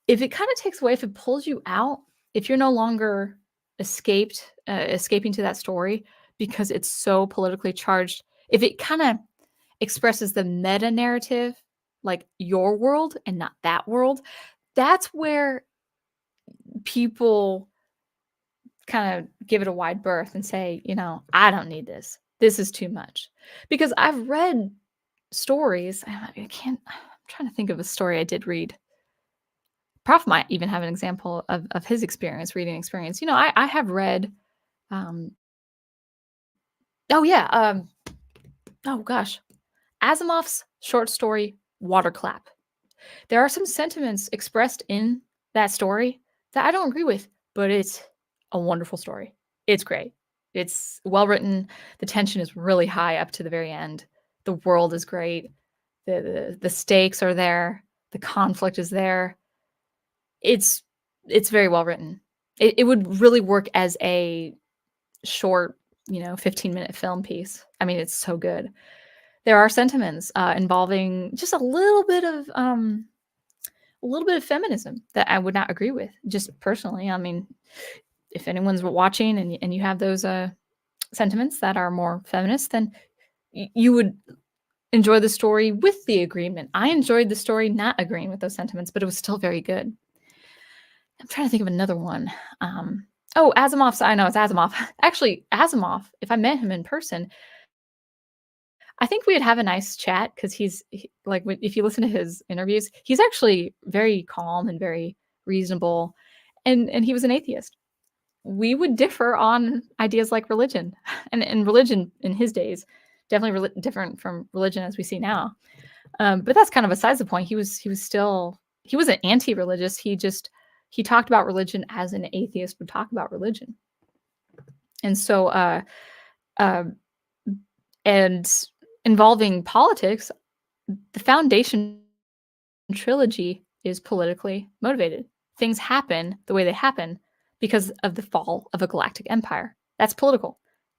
If it kind of takes away, if it pulls you out, if you're no longer escaping to that story because it's so politically charged, if it kind of expresses the meta narrative, like your world and not that world, that's where people kind of give it a wide berth and say, I don't need this. This is too much. Because I've read stories. I'm trying to think of a story I did read. Prof might even have an example of his reading experience. I have read, oh yeah, oh gosh, Asimov's short story, Waterclap. There are some sentiments expressed in that story that I don't agree with, but it's a wonderful story. It's great. It's well written. The tension is really high up to the very end. The world is great. The stakes are there. The conflict is there. It's very well written. It would really work as a short 15-minute film piece. I mean, it's so good. There are sentiments involving just a little bit of feminism that I would not agree with, just personally. I mean, if anyone's watching and you have those sentiments that are more feminist, then you would enjoy the story with the agreement. I enjoyed the story not agreeing with those sentiments, but it was still very good. I'm trying to think of another one. Oh, Asimov's. I know it's Asimov. Actually, Asimov, if I met him in person, I think we'd have a nice chat because like, if you listen to his interviews, he's actually very calm and very reasonable, and he was an atheist. We would differ on ideas like religion, and religion in his days definitely different from religion as we see now. But that's kind of besides the point. He wasn't anti-religious. He talked about religion as an atheist would talk about religion, and so uh, and involving politics, the Foundation trilogy is politically motivated. Things happen the way they happen because of the fall of a galactic empire. That's political.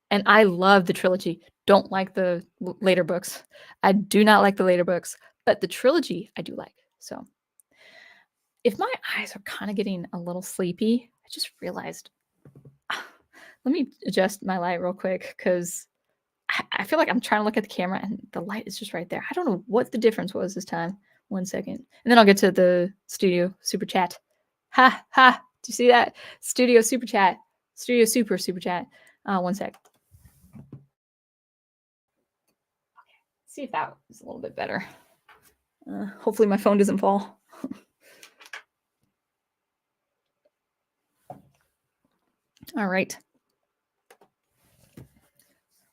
And I love the trilogy. Don't like the later books. I do not like the later books, but the trilogy I do like. So if my eyes are kind of getting a little sleepy, I just realized, let me adjust my light real quick because I feel like I'm trying to look at the camera and the light is just right there. I don't know what the difference was this time. 1 second. And then I'll get to the studio super chat. Ha ha. Do you see that? Studio super chat. Studio super chat. 1 sec. Okay. See if that was a little bit better. Hopefully my phone doesn't fall. All right.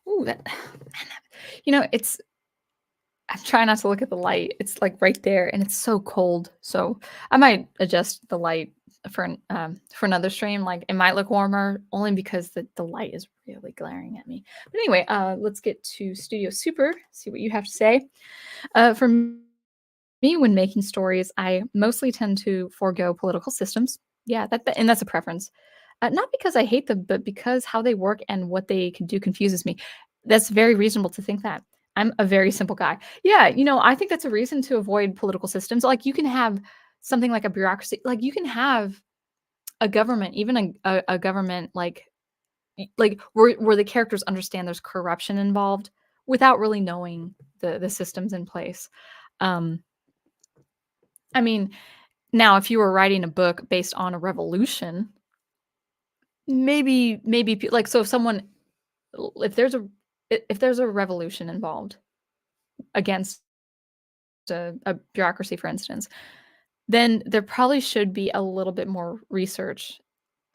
Ooh, I'm trying not to look at the light. It's like right there and it's so cold. So I might adjust the light for another stream. Like it might look warmer only because the light is really glaring at me. But anyway, let's get to Studio Super, see what you have to say. For me, when making stories, I mostly tend to forego political systems. Yeah, and that's a preference. Not because I hate them, but because how they work and what they can do confuses me. That's very reasonable to think that. I'm a very simple guy. Yeah, I think that's a reason to avoid political systems. Like you can have something like a bureaucracy, like you can have a government, even a government like where the characters understand there's corruption involved without really knowing the systems in place. I mean, now if you were writing a book based on a revolution, maybe like so if there's a revolution involved against a bureaucracy, for instance, then there probably should be a little bit more research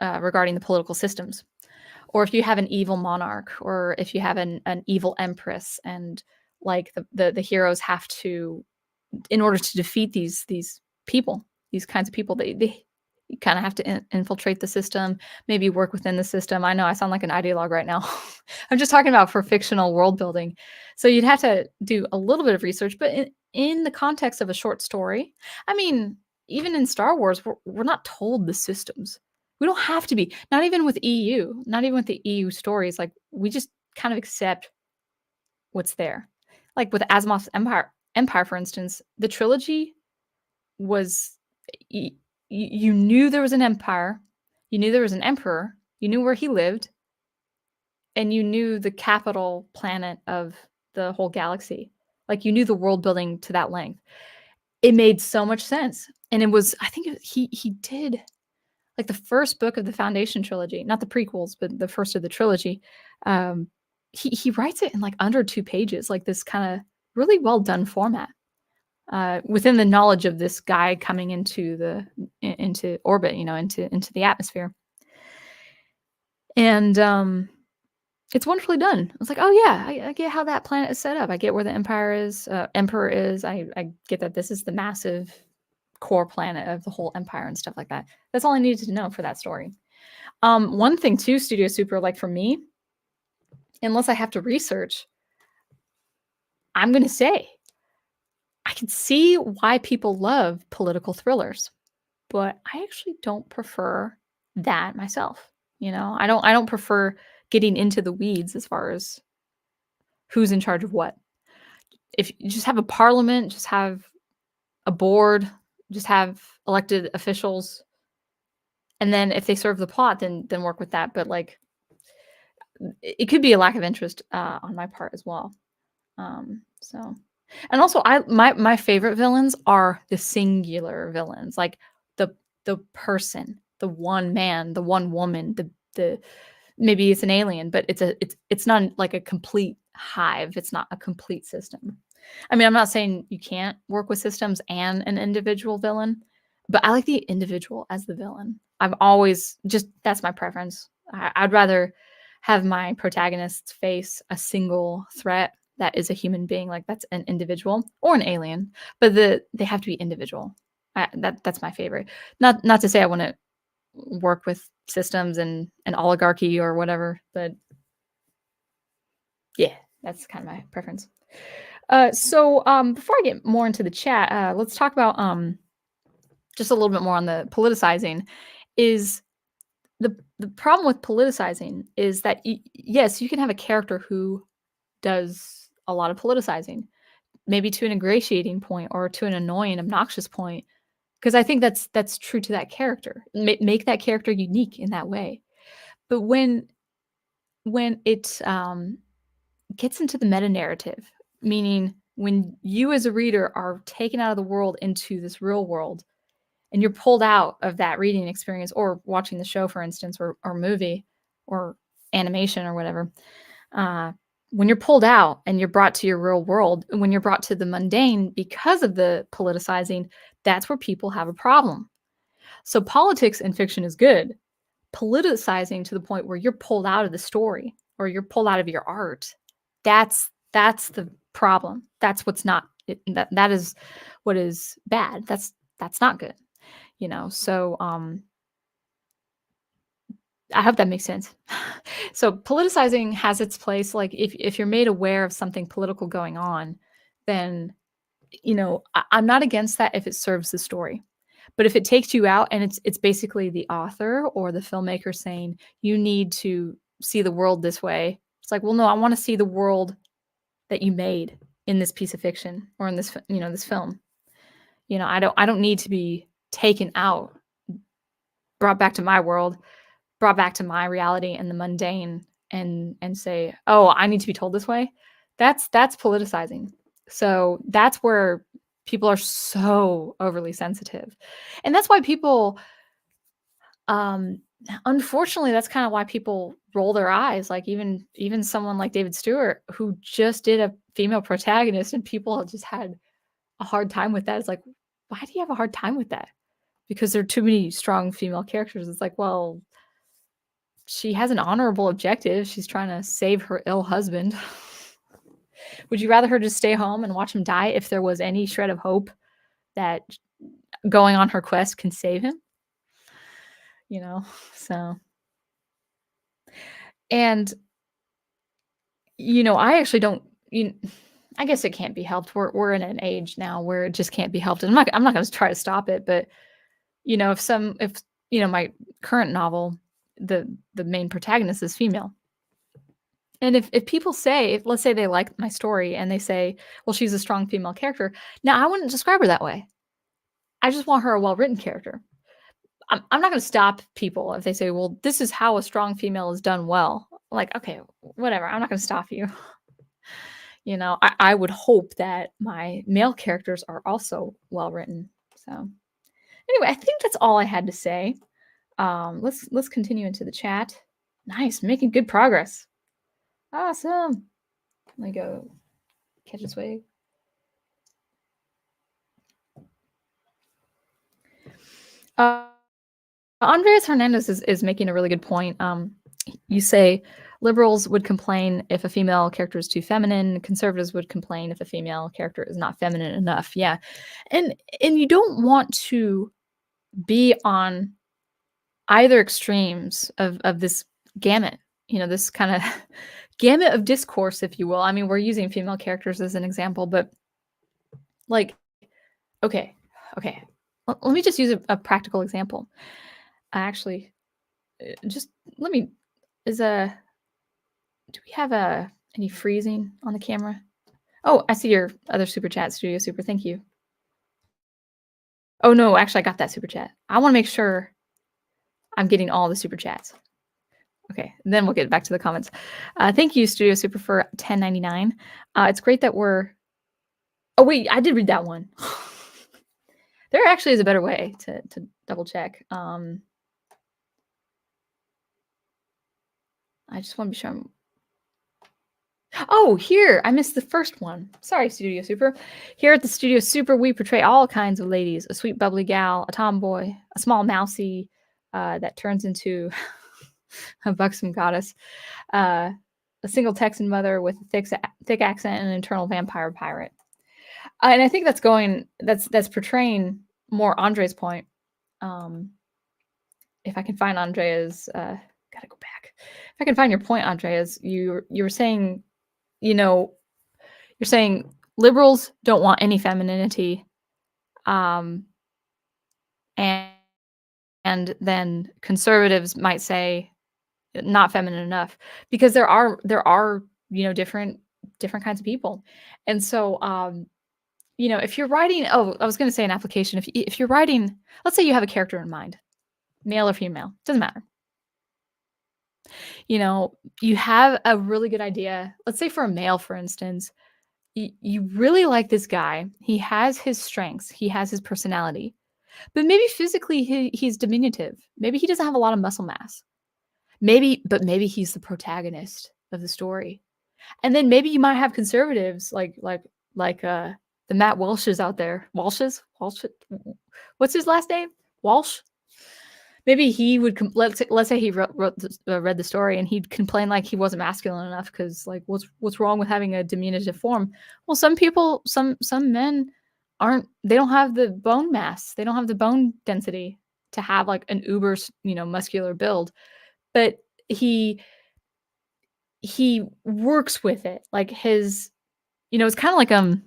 regarding the political systems. Or if you have an evil monarch, or if you have an evil empress, and like the heroes have to, in order to defeat these people, these kinds of people, they you kind of have to infiltrate the system, maybe work within the system. I know I sound like an ideologue right now. I'm just talking about for fictional world building. So you'd have to do a little bit of research, but in the context of a short story, I mean, even in Star Wars, we're not told the systems. We don't have to be, not even with EU, not even with the EU stories. Like we just kind of accept what's there. Like with Asimov's Empire, for instance, the trilogy was you knew there was an empire, you knew there was an emperor, you knew where he lived, and you knew the capital planet of the whole galaxy. Like you knew the world building to that length. It made so much sense. And it was, I think he did like the first book of the Foundation trilogy, not the prequels, but the first of the trilogy. He writes it in like under 2 pages, like this kind of really well done format. Within the knowledge of this guy coming into orbit, into the atmosphere. And it's wonderfully done. I was like, oh yeah, I get how that planet is set up. I get where the emperor is. I get that this is the massive core planet of the whole empire and stuff like that. That's all I needed to know for that story. One thing too, Studio Super, like for me, unless I have to research, I'm going to say, I can see why people love political thrillers, but I actually don't prefer that myself. I don't prefer getting into the weeds as far as who's in charge of what. If you just have a parliament, just have a board, just have elected officials, and then if they serve the plot, then work with that. But like, it could be a lack of interest on my part as well. So, and also, my favorite villains are the singular villains, like the person, the one man, the one woman, the maybe it's an alien, but it's not like a complete hive. It's not a complete system. I mean, I'm not saying you can't work with systems and an individual villain, but I like the individual as the villain. I've always just that's my preference. I'd rather have my protagonists face a single threat that is a human being, like that's an individual or an alien, but they have to be individual. That's my favorite. Not to say I want to work with systems and an oligarchy or whatever, but yeah, that's kind of my preference. So before I get more into the chat, let's talk about just a little bit more on the politicizing. Is the problem with politicizing is that yes, you can have a character who does a lot of politicizing, maybe to an ingratiating point or to an annoying, obnoxious point, because I think that's true to that character. Make that character unique in that way. But when it gets into the meta narrative, meaning when you as a reader are taken out of the world into this real world and you're pulled out of that reading experience or watching the show, for instance, or movie or animation or whatever, when you're pulled out and you're brought to your real world, when you're brought to the mundane because of the politicizing, that's where people have a problem. So politics in fiction is good. Politicizing to the point where you're pulled out of the story or you're pulled out of your art, that's the problem. That's what's not that is what is bad. That's not good. So I hope that makes sense. So politicizing has its place. Like if you're made aware of something political going on, then I'm not against that if it serves the story. But if it takes you out and it's basically the author or the filmmaker saying you need to see the world this way, it's like, well, no, I want to see the world that you made in this piece of fiction or in this this film. I don't need to be taken out, brought back to my world, brought back to my reality and the mundane and say, "Oh, I need to be told this way." That's politicizing. So that's where people are so overly sensitive. And that's why people unfortunately that's kind of why people roll their eyes, like even someone like David Stewart who just did a female protagonist and people just had a hard time with that. It's like, why do you have a hard time with that? Because there are too many strong female characters. It's like, well, she has an honorable objective. She's trying to save her ill husband. Would you rather her just stay home and watch him die if there was any shred of hope that going on her quest can save him? So. And, I actually don't, I guess it can't be helped. We're in an age now where it just can't be helped. And I'm not going to try to stop it, but, if my current novel, the main protagonist is female. And if people say, let's say they like my story and they say, well, she's a strong female character. Now, I wouldn't describe her that way. I just want her a well-written character. I'm not going to stop people if they say, well, this is how a strong female is done well. Like, okay, whatever. I'm not going to stop you. I would hope that my male characters are also well-written. So anyway, I think that's all I had to say. Let's continue into the chat. Nice, making good progress. Awesome. Let me go catch this wave. Andreas Hernandez is making a really good point. You say liberals would complain if a female character is too feminine. Conservatives would complain if a female character is not feminine enough. Yeah, and you don't want to be on either extremes of this gamut. This kind of gamut of discourse, if you will. I mean, we're using female characters as an example, but like, okay. Let me just use a practical example. Actually, just let me Do we have any freezing on the camera? Oh, I see your other super chat, Studio Super. Thank you. Oh no, actually, I got that super chat. I want to make sure I'm getting all the super chats. Okay, then we'll get back to the comments. Thank you, Studio Super, for 10.99. It's great that we're. Oh wait, I did read that one. There actually is a better way to double check. I just want to be sure I'm. Oh, here, I missed the first one. Sorry, Studio Super. Here at the Studio Super, we portray all kinds of ladies: a sweet, bubbly gal, a tomboy, a small mousy that turns into a buxom goddess, uh, a single Texan mother with a thick accent, and an internal vampire pirate. And I think that's portraying more Andre's point. Um, if I can find Andrea's, gotta go back. If I can find your point, Andrea's, you were saying, you know, you're saying liberals don't want any femininity, um, and then conservatives might say not feminine enough because there are different kinds of people, and so if you're writing, oh, I was going to say an application. If you're writing, let's say you have a character in mind, male or female, doesn't matter. You have a really good idea. Let's say for a male, for instance, you really like this guy. He has his strengths. He has his personality. But maybe physically he's diminutive. Maybe he doesn't have a lot of muscle mass. Maybe he's the protagonist of the story. And then maybe you might have conservatives like the Matt Walshes out there. Walsh. What's his last name? Walsh. Maybe he would let's say he read the story and he'd complain like he wasn't masculine enough because like what's wrong with having a diminutive form? Well, some people, some men aren't. They don't have the bone mass. They don't have the bone density to have like an uber muscular build. But he works with it like his. It's kind of like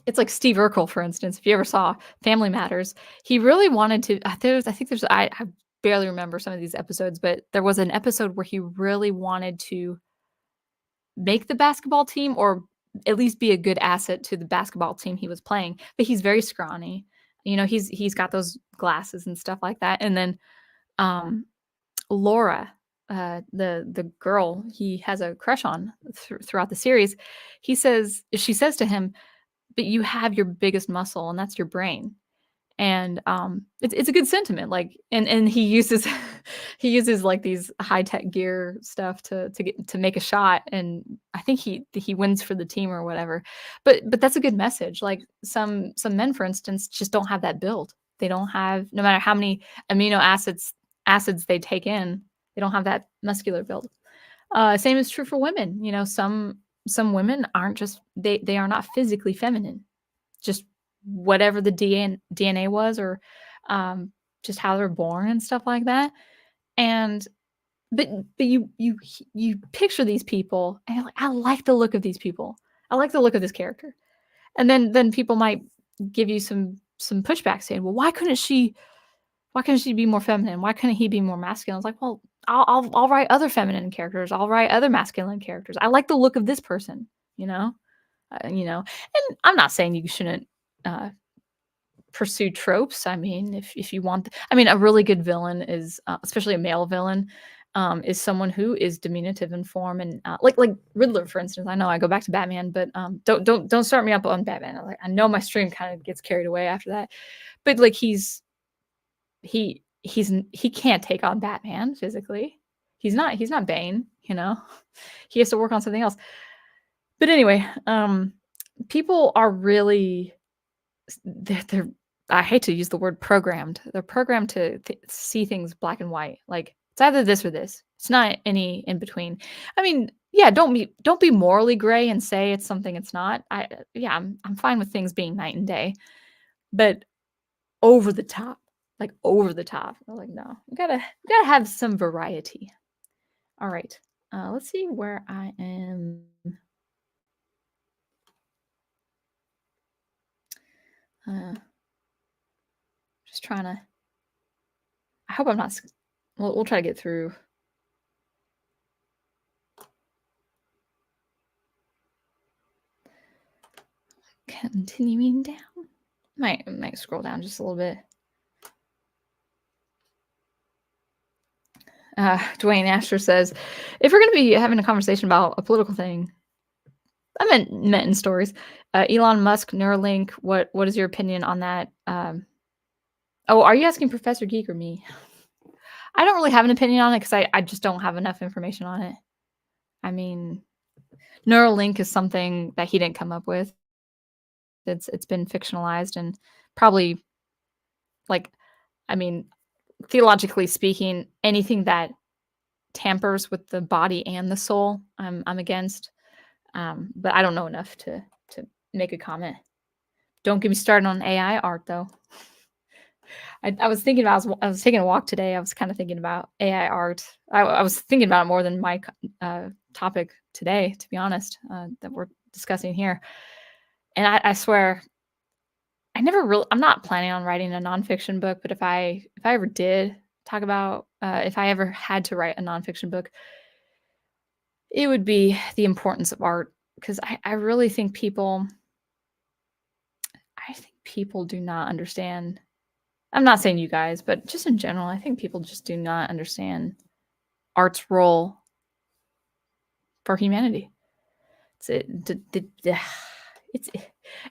it's like Steve Urkel, for instance. If you ever saw Family Matters, he really wanted to. I barely remember some of these episodes, but there was an episode where he really wanted to make the basketball team or at least be a good asset to the basketball team he was playing. But he's very scrawny. He's got those glasses and stuff like that. And then Laura, the girl he has a crush on throughout the series, she says to him, but you have your biggest muscle and that's your brain. And it's a good sentiment, like, and he uses he uses like these high-tech gear stuff to make a shot, and I think he wins for the team or whatever. But that's a good message. Like some men, for instance, just don't have that build. They don't have, no matter how many amino acids they take in, they don't have that muscular build. Same is true for women. Some women aren't just, they are not physically feminine. Just whatever the DNA was, or just how they're born and stuff like that. And but you picture these people and you're like, I like the look of these people. I like the look of this character. And then people might give you some pushback saying, well, why couldn't she be more feminine? Why couldn't he be more masculine? It's like, well, I'll write other feminine characters. I'll write other masculine characters. I like the look of this person, and I'm not saying you shouldn't pursue tropes. I mean, if you want, a really good villain is, especially a male villain, is someone who is diminutive in form, and like Riddler, for instance. I know I go back to Batman, but don't start me up on Batman. I know my stream kind of gets carried away after that, but like he can't take on Batman physically. He's not Bane, He has to work on something else. But anyway, people are really, they're I hate to use the word programmed. They're programmed to see things black and white. Like it's either this or this. It's not any in between. Yeah, don't be morally gray and say it's something it's not. I'm fine with things being night and day, but over the top, like over the top. I'm like, no, you gotta have some variety. All right, let's see where I am. Just trying to. I hope I'm not. We'll try to get through. Continuing down. Might scroll down just a little bit. Dwayne Asher says, if we're going to be having a conversation about a political thing, I meant in stories. Elon Musk, Neuralink. What is your opinion on that? Oh, are you asking Professor Geek or me? I don't really have an opinion on it because I just don't have enough information on it. I mean, Neuralink is something that he didn't come up with. It's been fictionalized and probably like, I mean, theologically speaking, anything that tampers with the body and the soul, I'm against. But I don't know enough to make a comment. Don't get me started on AI art though. I was thinking about I was taking a walk today. I was kind of thinking about AI art. I was thinking about it more than my topic today, to be honest, that we're discussing here. And I swear, I'm not planning on writing a nonfiction book, but if I ever did talk about, if I ever had to write a nonfiction book, it would be the importance of art because I really think people do not understand. I'm not saying you guys, but just in general, I think people just do not understand art's role for humanity. It's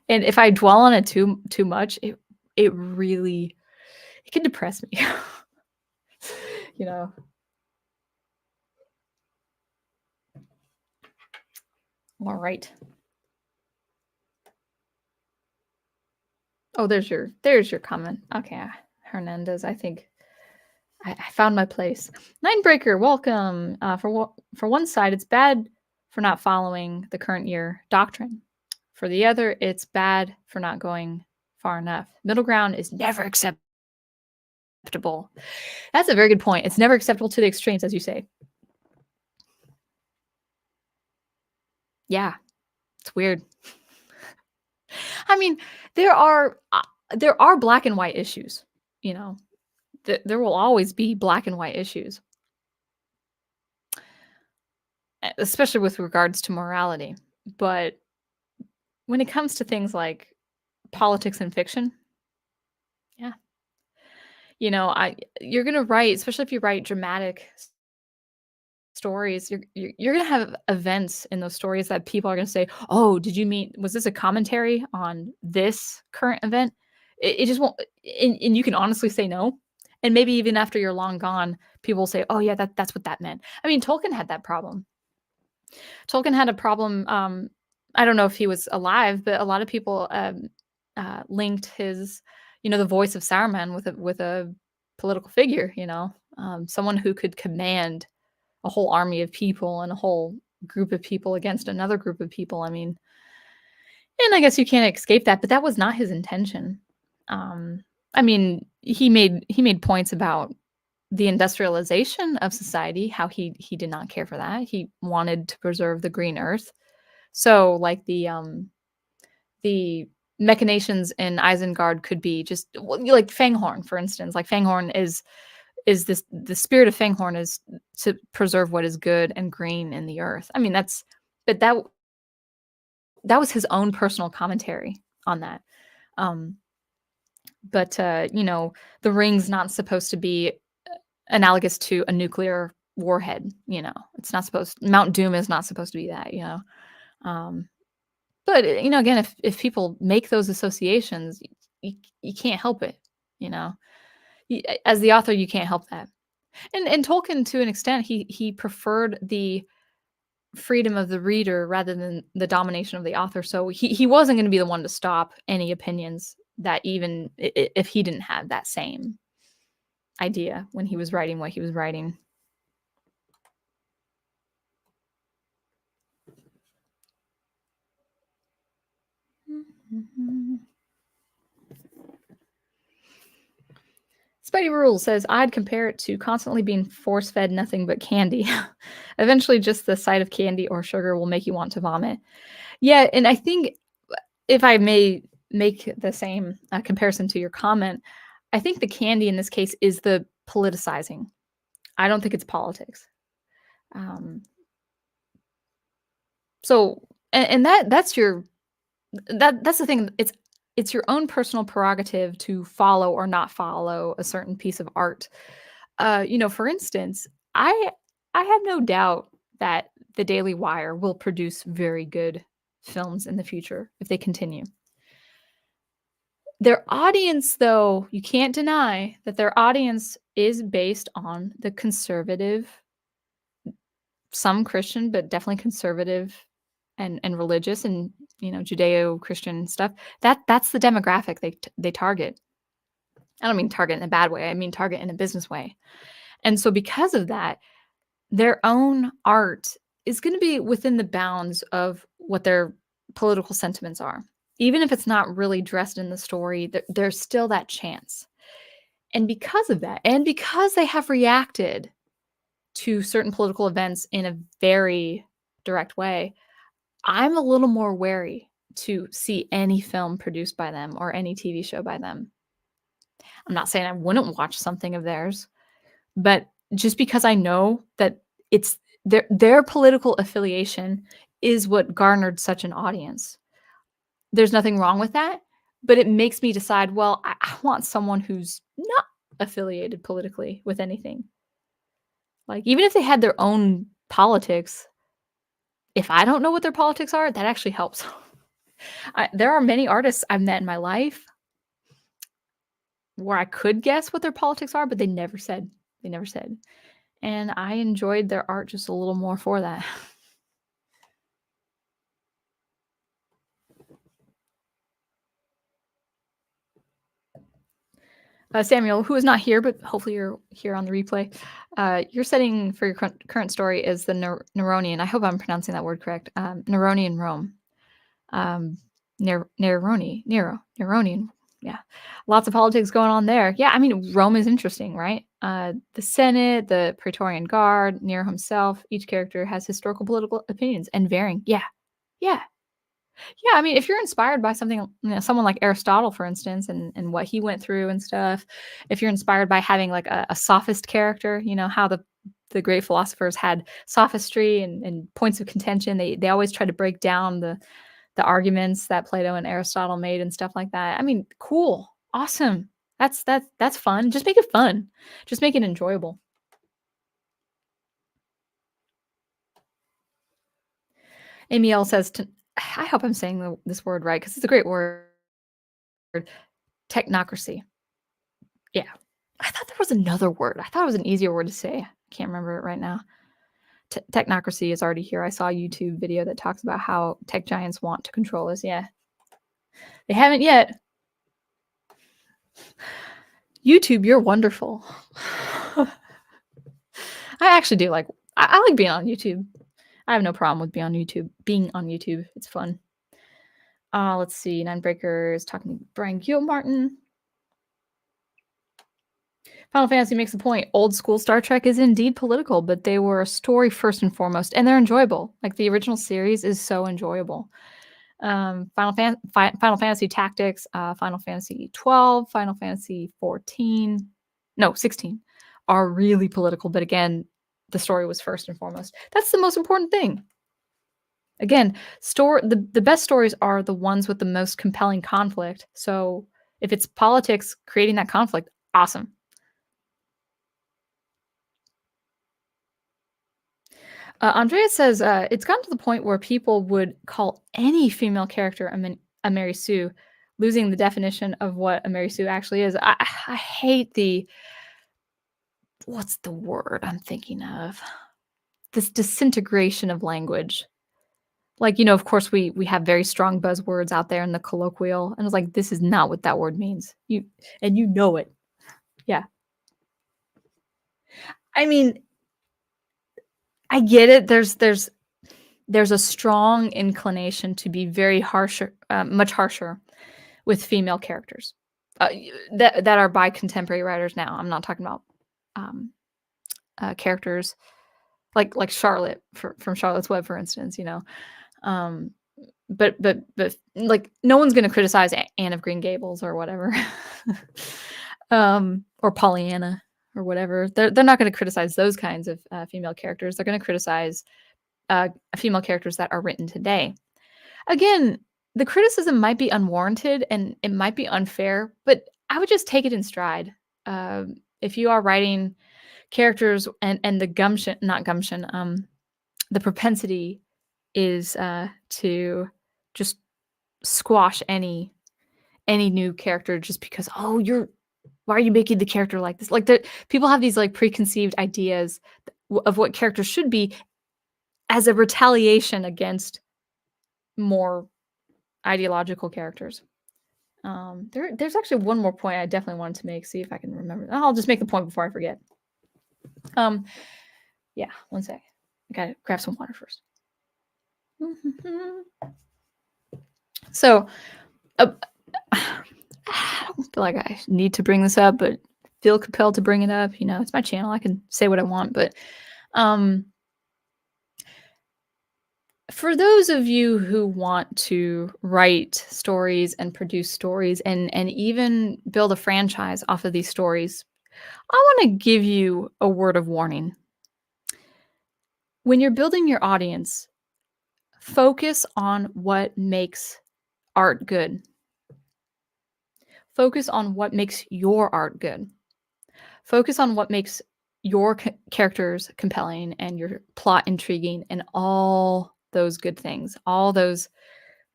and if I dwell on it too much, it really it can depress me. You know. All right. Oh, there's your comment. Okay, Hernandez. I think I found my place. Ninebreaker, welcome. For one side, it's bad for not following the current year doctrine. For the other, it's bad for not going far enough. Middle ground is never acceptable. That's a very good point. It's never acceptable to the extremes, as you say. Yeah, it's weird. I mean, there are black and white issues. You know, there will always be black and white issues, especially with regards to morality. But when it comes to things like politics and fiction, yeah, you're gonna write, especially if you write dramatic stories, you're gonna have events in those stories that people are gonna say, "Oh, did you mean was this a commentary on this current event?" It just won't, and you can honestly say no, and maybe even after you're long gone, people will say, "Oh yeah, that's what that meant." I mean, Tolkien had that problem. Tolkien had a problem. I don't know if he was alive, but a lot of people linked his, the voice of Saruman with a political figure. Someone who could command a whole army of people and a whole group of people against another group of people. I mean, and I guess you can't escape that, but that was not his intention. I mean, he made points about the industrialization of society, how he did not care for that. He wanted to preserve the green earth. So like the machinations in Isengard could be just like Fanghorn, for instance. Like Fanghorn is this the spirit of Fanghorn is to preserve what is good and green in the earth. I mean, but that was his own personal commentary on that. Um, but the ring's not supposed to be analogous to a nuclear warhead. It's not supposed. Mount Doom is not supposed to be that. Um, but again, if people make those associations, you can't help it. You know, as the author, you can't help that. And Tolkien, to an extent, he preferred the freedom of the reader rather than the domination of the author. So he wasn't going to be the one to stop any opinions that even if he didn't have that same idea when he was writing what he was writing. Spidey Rule says, I'd compare it to constantly being force-fed nothing but candy. Eventually, just the sight of candy or sugar will make you want to vomit. Yeah, and I think if I may make the same comparison to your comment, I think the candy in this case is the politicizing. I don't think it's politics. So, and that's your That's the thing. It's your own personal prerogative to follow or not follow a certain piece of art. For instance, I I have no doubt that the Daily Wire will produce very good films in the future if they continue. Their audience, though, you can't deny that their audience is based on the conservative, some Christian, but definitely conservative and religious and Judeo-Christian stuff. That's the demographic they target. I don't mean target in a bad way. I mean target in a business way. And so because of that, their own art is going to be within the bounds of what their political sentiments are. Even if it's not really dressed in the story, there's still that chance. And because of that, and because they have reacted to certain political events in a very direct way, I'm a little more wary to see any film produced by them or any TV show by them. I'm not saying I wouldn't watch something of theirs, but just because I know that it's their political affiliation is what garnered such an audience. There's nothing wrong with that, but it makes me decide, well, I want someone who's not affiliated politically with anything. Like, even if they had their own politics, if I don't know what their politics are, that actually helps. There are many artists I've met in my life where I could guess what their politics are, but they never said. They never said. And I enjoyed their art just a little more for that. Samuel, who is not here, but hopefully you're here on the replay. Your setting for your current story is the Neronian. I hope I'm pronouncing that word correct. Neronian Rome. Neronian. Yeah. Lots of politics going on there. Yeah, I mean, Rome is interesting, right? The Senate, the Praetorian Guard, Nero himself, each character has historical political opinions and varying. Yeah. Yeah. Yeah, I mean, if you're inspired by something, someone like Aristotle, for instance, and what he went through and stuff, if you're inspired by having like a sophist character, how the great philosophers had sophistry and points of contention, they always try to break down the arguments that Plato and Aristotle made and stuff like that. I mean, cool, awesome. That's fun. Just make it fun. Just make it enjoyable. Amy L says, I hope I'm saying this word right because it's a great word. Technocracy. Yeah. I thought there was another word. I thought it was an easier word to say. I can't remember it right now. Technocracy is already here. I saw a YouTube video that talks about how tech giants want to control us. Yeah. They haven't yet. YouTube, you're wonderful. I actually do I like being on YouTube. I have no problem with being on YouTube. It's fun. Let's see. Ninebreaker is talking to Brian Gilmartin. Final Fantasy makes the point. Old school Star Trek is indeed political, but they were a story first and foremost, and they're enjoyable. Like the original series is so enjoyable. Final Fantasy Tactics, Final Fantasy 12, Final Fantasy 14, no 16, are really political. But again, the story was first and foremost. That's the most important thing. Again, the best stories are the ones with the most compelling conflict. So if it's politics creating that conflict, awesome. Andrea says it's gotten to the point where people would call any female character a Mary Sue, losing the definition of what a Mary Sue actually is. I hate what's the word I'm thinking of? This disintegration of language. Like, of course, we have very strong buzzwords out there in the colloquial, and it's like, this is not what that word means. You know it. Yeah. I mean, I get it. There's a strong inclination to be very harsher, much harsher with female characters that are by contemporary writers now. I'm not talking about characters like Charlotte from Charlotte's Web, for instance. But like no one's going to criticize Anne of Green Gables or whatever, or Pollyanna or whatever. They're not going to criticize those kinds of female characters. They're going to criticize female characters that are written today. Again, the criticism might be unwarranted and it might be unfair, but I would just take it in stride. If you are writing characters and the gumption, not gumption, the propensity is to just squash any new character just because, oh, why are you making the character like this? Like, people have these like preconceived ideas of what characters should be as a retaliation against more ideological characters. There's actually one more point I definitely wanted to make. See if I can remember. I'll just make the point before I forget. Yeah, one sec. I gotta grab some water first. So, I don't feel like I need to bring this up, but feel compelled to bring it up. You know, it's my channel. I can say what I want, but for those of you who want to write stories and produce stories and even build a franchise off of these stories, I want to give you a word of warning. When you're building your audience, focus on what makes art good. Focus on what makes your art good. Focus on what makes your characters compelling and your plot intriguing and all those good things, all those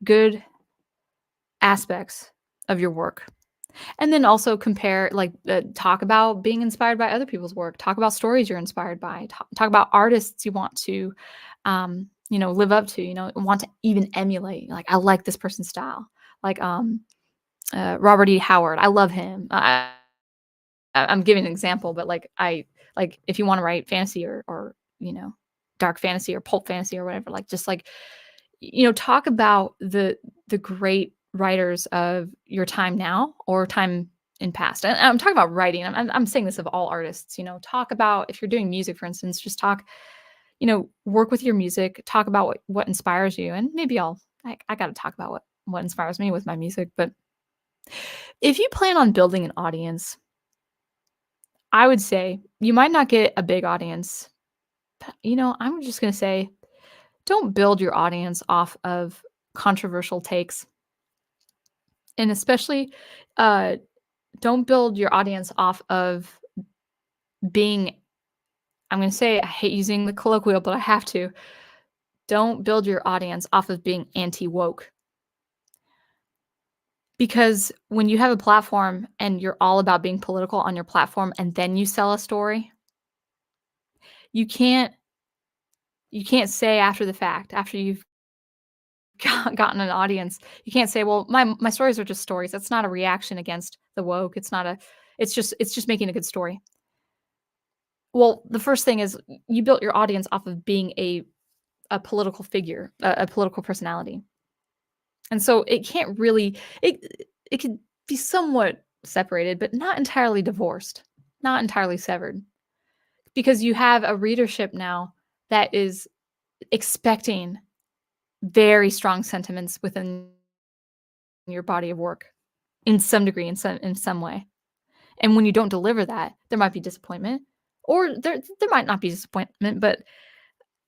good aspects of your work. And then also compare, like, talk about being inspired by other people's work. Talk about stories you're inspired by. Talk about artists you want to, live up to. Want to even emulate. Like, I like this person's style. Like Robert E. Howard. I love him. I'm giving an example, but like if you want to write fantasy or dark fantasy or pulp fantasy or whatever, like just like talk about the great writers of your time now or time in past. And I'm talking about writing. I'm saying this of all artists. Talk about, if you're doing music, for instance, just talk. Work with your music. Talk about what inspires you, and maybe I got to talk about what inspires me with my music. But if you plan on building an audience, I would say you might not get a big audience. But, I'm just going to say, don't build your audience off of controversial takes. And especially, don't build your audience off of being, I'm going to say, I hate using the colloquial, but I have to. Don't build your audience off of being anti-woke. Because when you have a platform and you're all about being political on your platform and then you sell a story, you can't say after the fact, after you've gotten an audience, you can't say, well, my stories are just stories. That's not a reaction against the woke. It's just making a good story. Well, the first thing is you built your audience off of being a political figure, a political personality. And so it can't really, it could be somewhat separated, but not entirely divorced, not entirely severed. Because you have a readership now that is expecting very strong sentiments within your body of work in some degree, in some way. And when you don't deliver that, there might be disappointment, or there might not be disappointment, but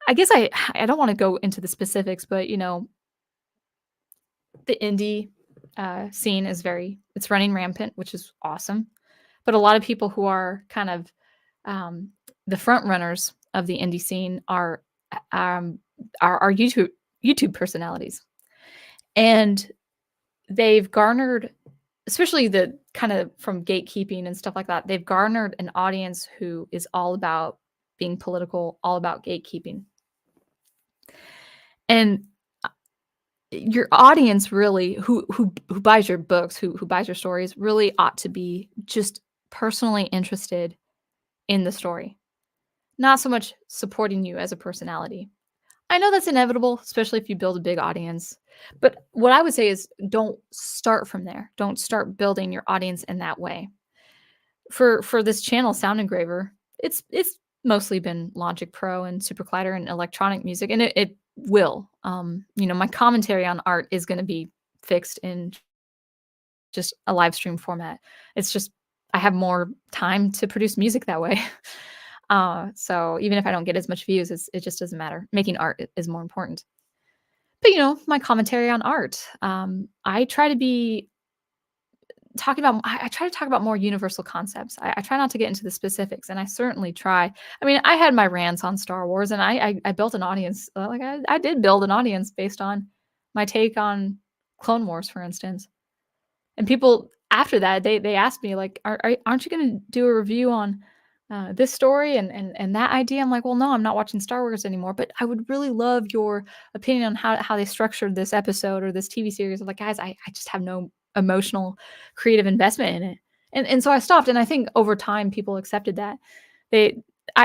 I guess I don't want to go into the specifics, but the indie scene is it's running rampant, which is awesome. But a lot of people who are kind of the front runners of the indie scene are YouTube personalities, and they've garnered, especially the kind of from gatekeeping and stuff like that, they've garnered an audience who is all about being political, all about gatekeeping. And your audience really, who buys your books, who buys your stories, really ought to be just personally interested in the story, not so much supporting you as a personality. I know that's inevitable, especially if you build a big audience. But what I would say is don't start from there. Don't start building your audience in that way. For this channel, Sound Engraver, it's mostly been Logic Pro and SuperCollider and electronic music, and it will. My commentary on art is going to be fixed in just a live stream format. It's just I have more time to produce music that way. So even if I don't get as much views, it just doesn't matter. Making art is more important. But, my commentary on art. I try to be talking about I try to talk about more universal concepts. I try not to get into the specifics, and I certainly try. I mean, I had my rants on Star Wars, and I built an audience, like, I did build an audience based on my take on Clone Wars, for instance. And people after that, they asked me like, "Aren't you gonna do a review on, this story and that idea?" I'm like, "Well, no, I'm not watching Star Wars anymore, but I would really love your opinion on how they structured this episode or this TV series." I'm like, "Guys, I just have no emotional, creative investment in it." And so I stopped, and I think over time, people accepted that. They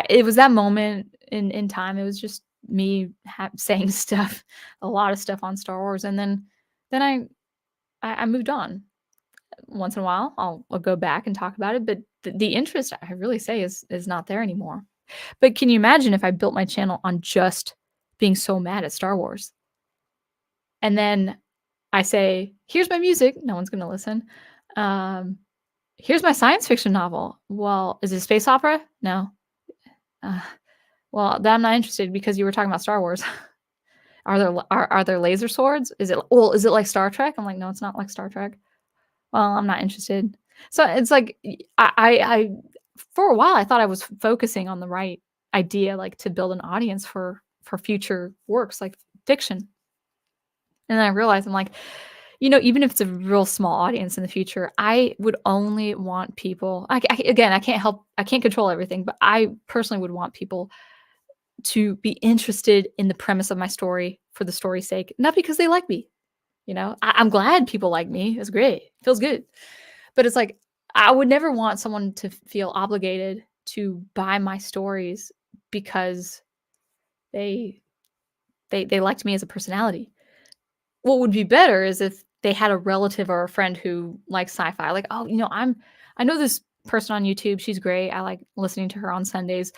it was that moment in time, it was just me saying stuff, a lot of stuff on Star Wars, and then I moved on. Once in a while, I'll go back and talk about it, but the interest, I really say, is not there anymore. But can you imagine if I built my channel on just being so mad at Star Wars? And then I say, "Here's my music." No one's gonna listen. Um, "Here's my science fiction novel." "Well, is it a space opera?" "No." "Uh, well, then I'm not interested because you were talking about Star Wars." Are there laser swords? Is it like Star Trek?" I'm like, "No, it's not like Star Trek." "Well, I'm not interested." So it's like I for a while I thought I was focusing on the right idea, like to build an audience for future works like fiction. And then I realized I'm like, even if it's a real small audience in the future, I would only want people. Again, I can't control everything, but I personally would want people to be interested in the premise of my story for the story's sake, not because they like me. I'm glad people like me. It's great. Feels good. But it's like, I would never want someone to feel obligated to buy my stories because they they liked me as a personality. What would be better is if they had a relative or a friend who likes sci-fi. Like, "Oh, I know this person on YouTube. She's great. I like listening to her on Sundays.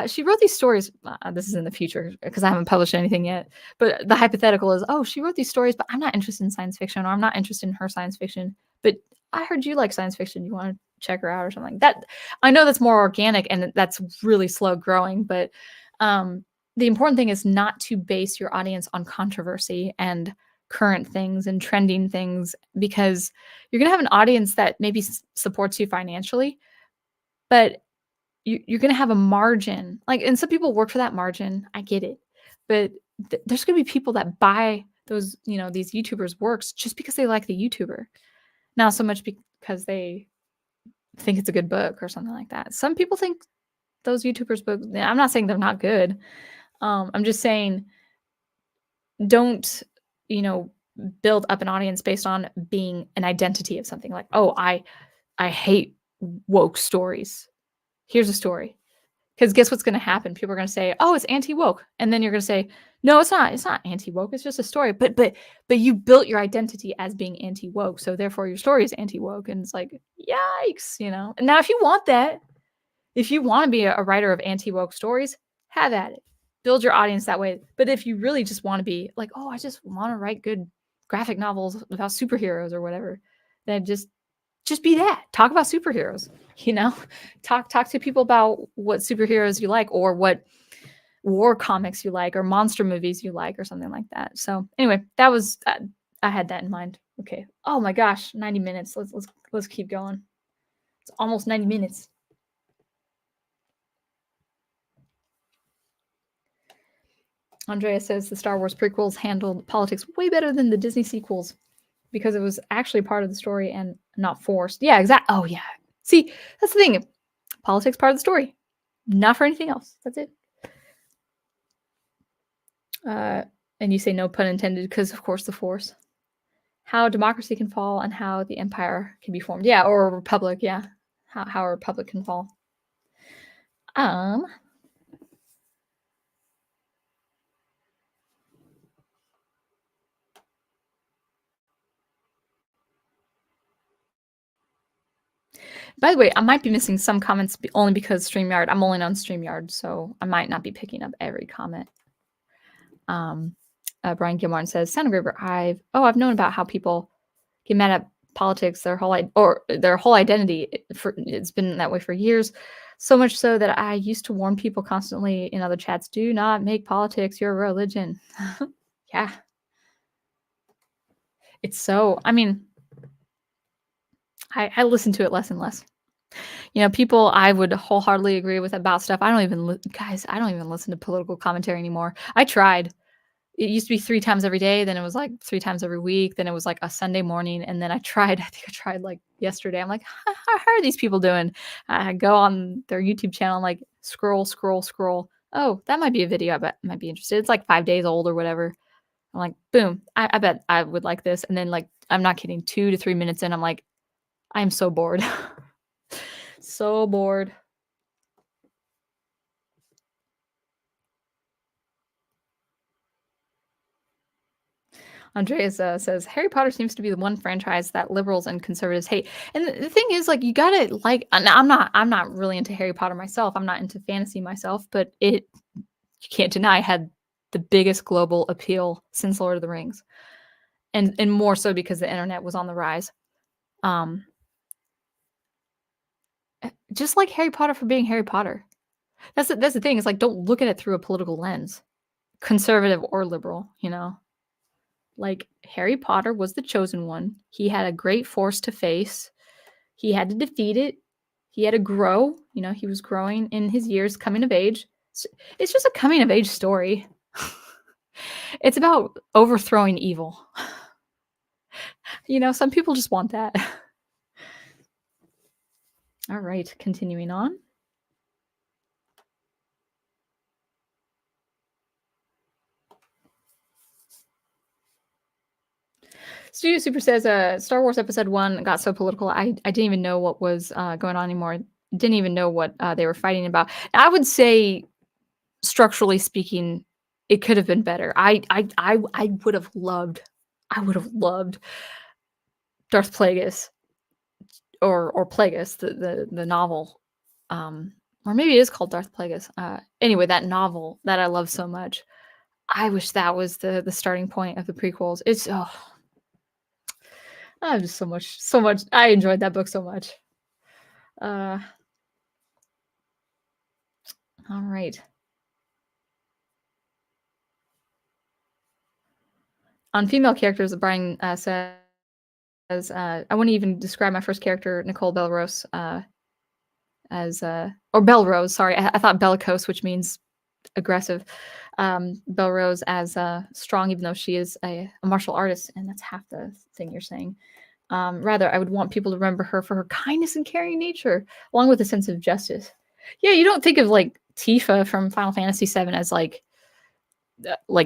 She wrote these stories." This is in the future because I haven't published anything yet. But the hypothetical is, "Oh, she wrote these stories, but I'm not interested in science fiction, or I'm not interested in her science fiction. But I heard you like science fiction. You want to check her out or something like that." I know that's more organic and that's really slow growing, but the important thing is not to base your audience on controversy and current things and trending things, because you're going to have an audience that maybe supports you financially, but you're going to have a margin, like, and some people work for that margin. I get it, but there's going to be people that buy those, these YouTubers works just because they like the YouTuber, not so much because they think it's a good book or something like that. Some people think those YouTubers books, I'm not saying they're not good. I'm just saying, don't, you know, build up an audience based on being an identity of something, like, "Oh, I hate woke stories. Here's a story." Because guess what's gonna happen? People are gonna say, "Oh, it's anti-woke." And then you're gonna say, "No, it's not. It's not anti-woke. It's just a story." But you built your identity as being anti-woke, so therefore your story is anti-woke. And it's like, yikes. And now if you want that, if you want to be a writer of anti-woke stories, have at it. Build your audience that way. But if you really just want to be like, "Oh, I just want to write good graphic novels about superheroes or whatever," then just be that. Talk about superheroes, you know? Talk to people about what superheroes you like, or what war comics you like, or monster movies you like, or something like that. So anyway, that was I had that in mind. Okay. Oh my gosh, 90 minutes. Let's keep going. It's almost 90 minutes. Andrea says the Star Wars prequels handled politics way better than the Disney sequels because it was actually part of the story and not forced. Yeah, exactly. Oh, yeah. See, that's the thing. Politics part of the story, not for anything else. That's it. And you say no pun intended because, of course, the Force. How democracy can fall and how the empire can be formed. Yeah, or a republic. Yeah, how a republic can fall. By the way, I might be missing some comments only because StreamYard, I'm only on StreamYard, so I might not be picking up every comment. Brian Gilmartin says, Sound Engraver, I've known about how people get mad at politics, their whole identity. It's been that way for years. So much so that I used to warn people constantly in other chats, do not make politics your religion. Yeah. It's so I mean, I listen to it less and less. People I would wholeheartedly agree with about stuff. I don't even guys, I don't even listen to political commentary anymore. I tried. It used to be 3 times every day, then it was, like, 3 times every week, then it was, like, a Sunday morning, and then I tried I think I tried, like, yesterday. I'm like, How are these people doing?" I go on their YouTube channel, and, like, scroll, scroll, scroll. "Oh, that might be a video I bet might be interested." It's, like, 5 days old or whatever. I'm like, "Boom, I bet I would like this," and then, like, I'm not kidding, 2 to 3 minutes in, I'm like, "I am so bored." So bored. Andreas says Harry Potter seems to be the one franchise that liberals and conservatives hate. And the thing is, like, you gotta like. And I'm not really into Harry Potter myself. I'm not into fantasy myself, but it you can't deny had the biggest global appeal since Lord of the Rings, and more so because the internet was on the rise. Um, just like Harry Potter for being Harry Potter. That's the thing. It's like don't look at it through a political lens, conservative or liberal. Like Harry Potter was the chosen one. He had a great force to face. He had to defeat it. He had to grow. He was growing in his years, coming of age. It's just a coming of age story. It's about overthrowing evil. Some people just want that. All right, continuing on. Studio Super says, Star Wars Episode 1 got so political, I didn't even know what was going on anymore. Didn't even know what they were fighting about. I would say, structurally speaking, it could have been better. I would have loved Darth Plagueis or Plagueis, the novel, or maybe it is called Darth Plagueis. Anyway, that novel that I love so much. I wish that was the starting point of the prequels. It's just so much. I enjoyed that book so much. Uh, all right. On female characters, Brian says, I wouldn't even describe my first character, Nicole Belrose, as or Belrose. Sorry, I thought bellicose, which means aggressive. Belrose as strong, even though she is a martial artist, and that's half the thing you're saying. Rather, I would want people to remember her for her kindness and caring nature, along with a sense of justice. Yeah, you don't think of like Tifa from Final Fantasy VII as like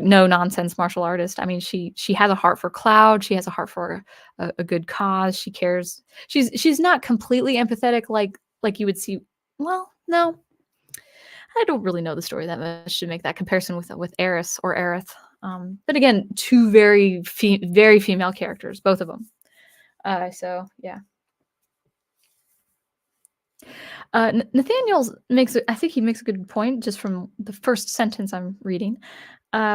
no nonsense martial artist. I mean, she has a heart for Cloud. She has a heart for a good cause. She cares. She's not completely empathetic like you would see. Well, no, I don't really know the story that much to make that comparison with Eris or Aerith. But again, two very female characters, both of them. So yeah. Nathaniel I think he makes a good point just from the first sentence I'm reading.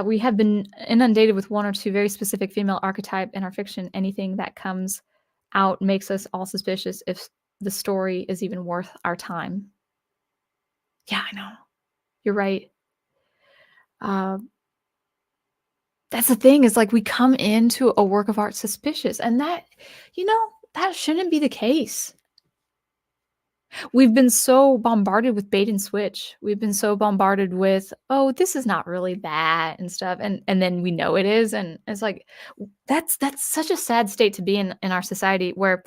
We have been inundated with one or two very specific female archetype in our fiction. Anything that comes out makes us all suspicious if the story is even worth our time. Yeah, I know. You're right. Uh, that's the thing is like we come into a work of art suspicious, and that shouldn't be the case. We've been so bombarded with bait and switch. We've been so bombarded with, "Oh, this is not really that," and stuff, and then we know it is, and it's like, that's such a sad state to be in our society where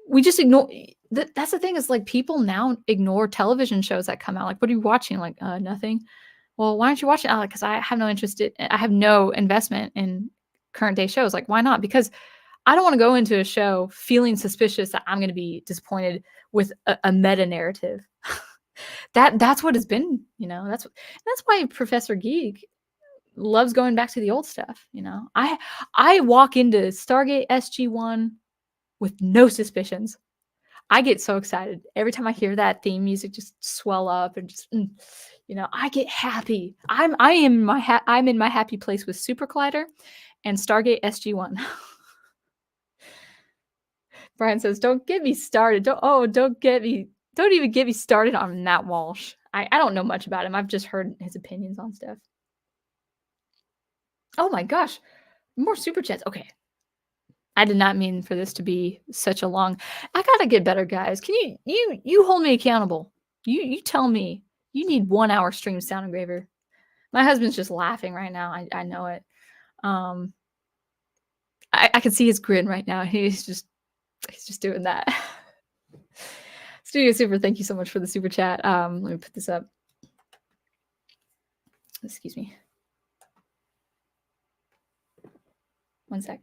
we just ignore that's the thing is, like, people now ignore television shows that come out, like, "What are you watching?" Like, nothing." "Well, why aren't you watching?" "Oh, 'cause I have no interest in I have no investment in current day shows." Like, "Why not?" "Because I don't wanna go into a show feeling suspicious that I'm gonna be disappointed with a meta narrative." That's what it's been, that's why Professor Geek loves going back to the old stuff. I walk into Stargate SG-1 with no suspicions. I get so excited every time I hear that theme music just swell up and I get happy. I'm in my happy place with SuperCollider and Stargate SG-1. Brian says, "Don't get me started. Don't even get me started on Matt Walsh. I don't know much about him. I've just heard his opinions on stuff." Oh my gosh. More super chats. Okay. I did not mean for this to be such a long. I gotta get better, guys. Can you hold me accountable? You tell me you need 1 hour stream sound engraver. My husband's just laughing right now. I know it. Um, I can see his grin right now. He's just doing that. Studio Super, thank you so much for the super chat. Let me put this up. Excuse me. One sec.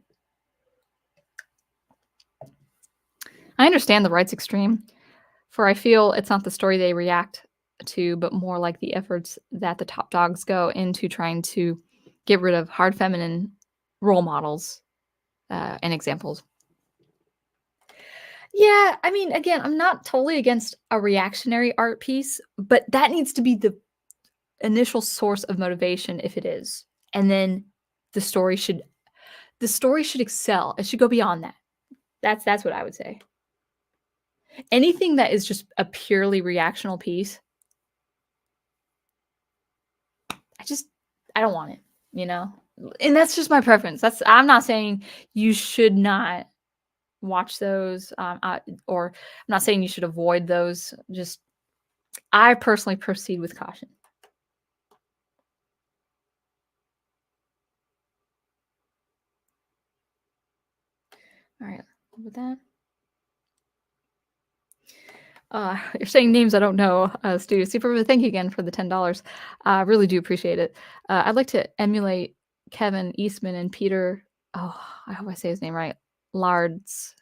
I understand the right's extreme, for I feel it's not the story they react to, but more like the efforts that the top dogs go into trying to get rid of hard feminine role models and examples. Yeah, I mean, again, I'm not totally against a reactionary art piece, but that needs to be the initial source of motivation if it is. And then the story should excel. It should go beyond that. That's what I would say. Anything that is just a purely reactional piece, I don't want it, you know? And that's just my preference. I'm not saying you should not watch those, or I'm not saying you should avoid those. Just I personally proceed with caution. All right, with that. You're saying names I don't know, Studio Super, but thank you again for the $10. I really do appreciate it. I'd like to emulate Kevin Eastman and Peter. Oh, I hope I say his name right. Lard's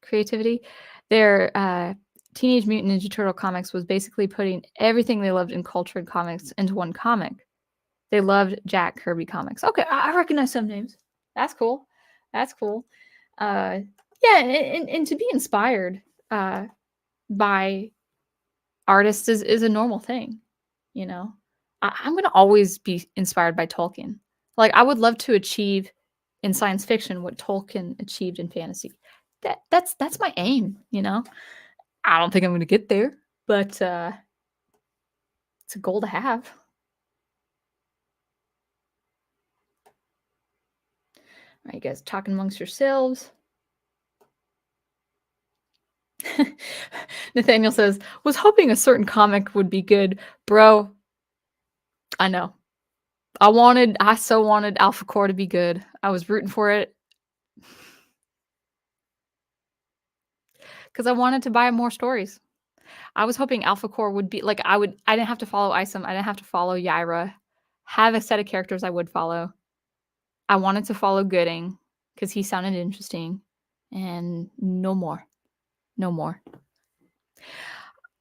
creativity. Their Teenage Mutant Ninja Turtle comics was basically putting everything they loved in culture and comics into one comic. They loved Jack Kirby comics. Okay, I recognize some names. That's cool. That's cool. Yeah, and to be inspired by artists is a normal thing, you know? I'm gonna always be inspired by Tolkien. Like, I would love to achieve in science fiction what Tolkien achieved in fantasy. That's my aim, you know? I don't think I'm gonna get there, but, it's a goal to have. Alright, you guys talking amongst yourselves. Nathaniel says, "Was hoping a certain comic would be good." Bro, I know. I so wanted Alpha Core to be good. I was rooting for it. Because I wanted to buy more stories. I was hoping Alpha Core would be like, I didn't have to follow Isom, I didn't have to follow Yaira. Have a set of characters I would follow. I wanted to follow Gooding because he sounded interesting. And no more. No more.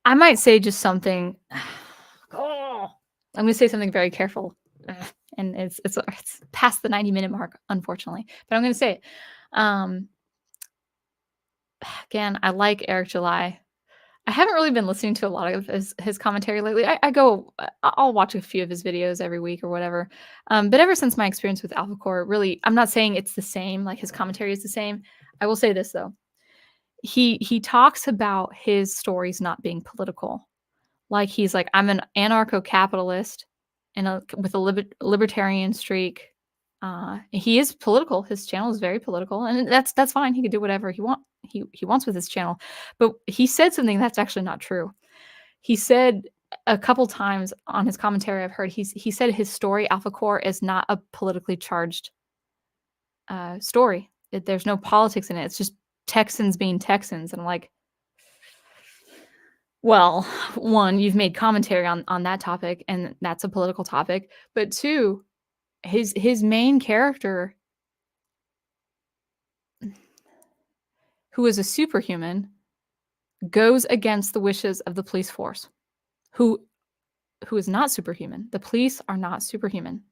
I might say just something. Oh, I'm gonna say something very careful. And it's past the 90-minute mark, unfortunately. But I'm gonna say it. Again, I like Eric July. I haven't really been listening to a lot of his commentary lately. I'll watch a few of his videos every week or whatever. But ever since my experience with Alpha Core, really, I'm not saying it's the same, like his commentary is the same. I will say this though. He talks about his stories not being political. Like he's like, I'm an anarcho-capitalist and with a libertarian streak. He is political. His channel is very political, and that's fine. He can do whatever he wants with his channel. But he said something that's actually not true. He said a couple times on his commentary I've heard, he said his story, Alpha Core, is not a politically charged story. There's no politics in it. It's just Texans being Texans. And I'm like, well, one, you've made commentary on that topic, and that's a political topic. But two, his main character, who is a superhuman, goes against the wishes of the police force, who is not superhuman. The police are not superhuman.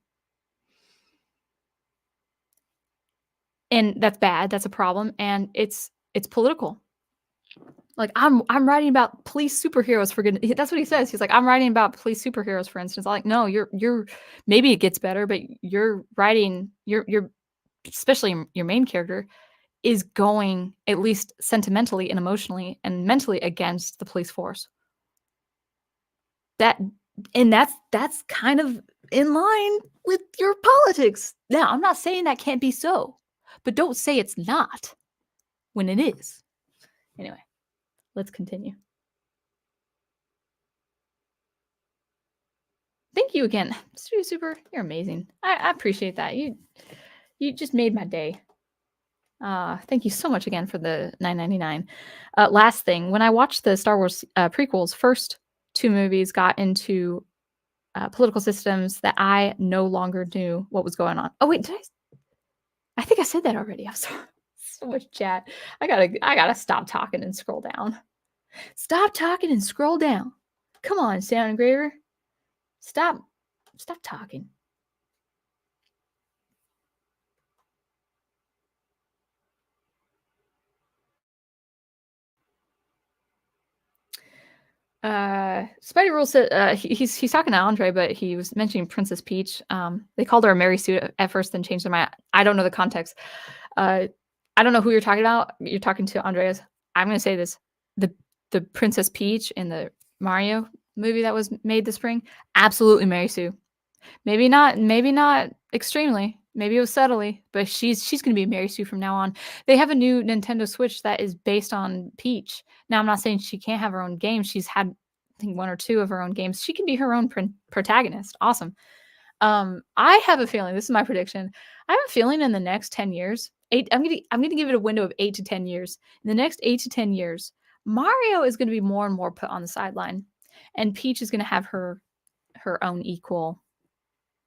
And that's bad. That's a problem. And it's political. Like, I'm writing about police superheroes, for goodness. That's what he says. He's like, I'm writing about police superheroes, for instance. I'm like, no, you're maybe it gets better, but you're writing you're especially your main character is going, at least sentimentally and emotionally and mentally, against the police force. That's kind of in line with your politics. Now, I'm not saying that can't be so, but don't say it's not when it is. Anyway, let's continue. Thank you again, Studio Super. You're amazing. I appreciate that. You just made my day. Thank you so much again for the $9.99. Last thing, when I watched the Star Wars prequels, first two movies got into political systems that I no longer knew what was going on. Oh wait, did I think I said that already. I'm sorry. So much chat. I gotta stop talking and scroll down. Stop talking and scroll down. Come on, sound engraver. Stop talking. Spidey Rule said he's talking to Andre, but he was mentioning Princess Peach. They called her a Mary Sue at first, then changed their mind. I don't know the context. I don't know who you're talking about. You're talking to Andreas. I'm gonna say this: the Princess Peach in the Mario movie that was made this spring, absolutely Mary Sue. Maybe not extremely. Maybe it was subtly, but she's gonna be Mary Sue from now on. They have a new Nintendo Switch that is based on Peach. Now, I'm not saying she can't have her own game. She's had, I think, one or two of her own games. She can be her own protagonist. Awesome. I have a feeling. This is my prediction. I have a feeling in the next 10 years, I'm gonna give it a window of 8 to 10 years. In the next 8 to 10 years, Mario is gonna be more and more put on the sideline, and Peach is gonna have her own equal.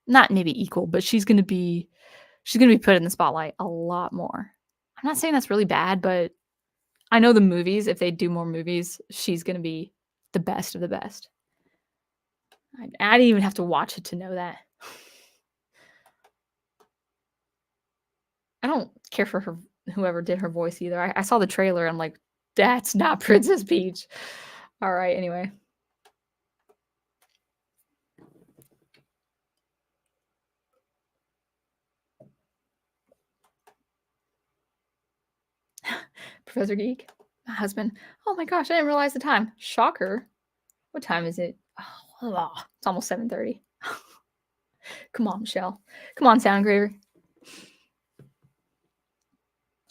Not maybe equal, but she's gonna be put in the spotlight a lot more. I'm not saying that's really bad, but I know the movies, if they do more movies, she's gonna be the best of the best. I didn't even have to watch it to know that. I don't care for her, whoever did her voice either. I saw the trailer. I'm like, that's not Princess Peach. All right. Anyway. Professor Geek, my husband. Oh my gosh, I didn't realize the time. Shocker. What time is it? Oh, it's almost 7:30. Come on, Michelle. Come on, sound engraver.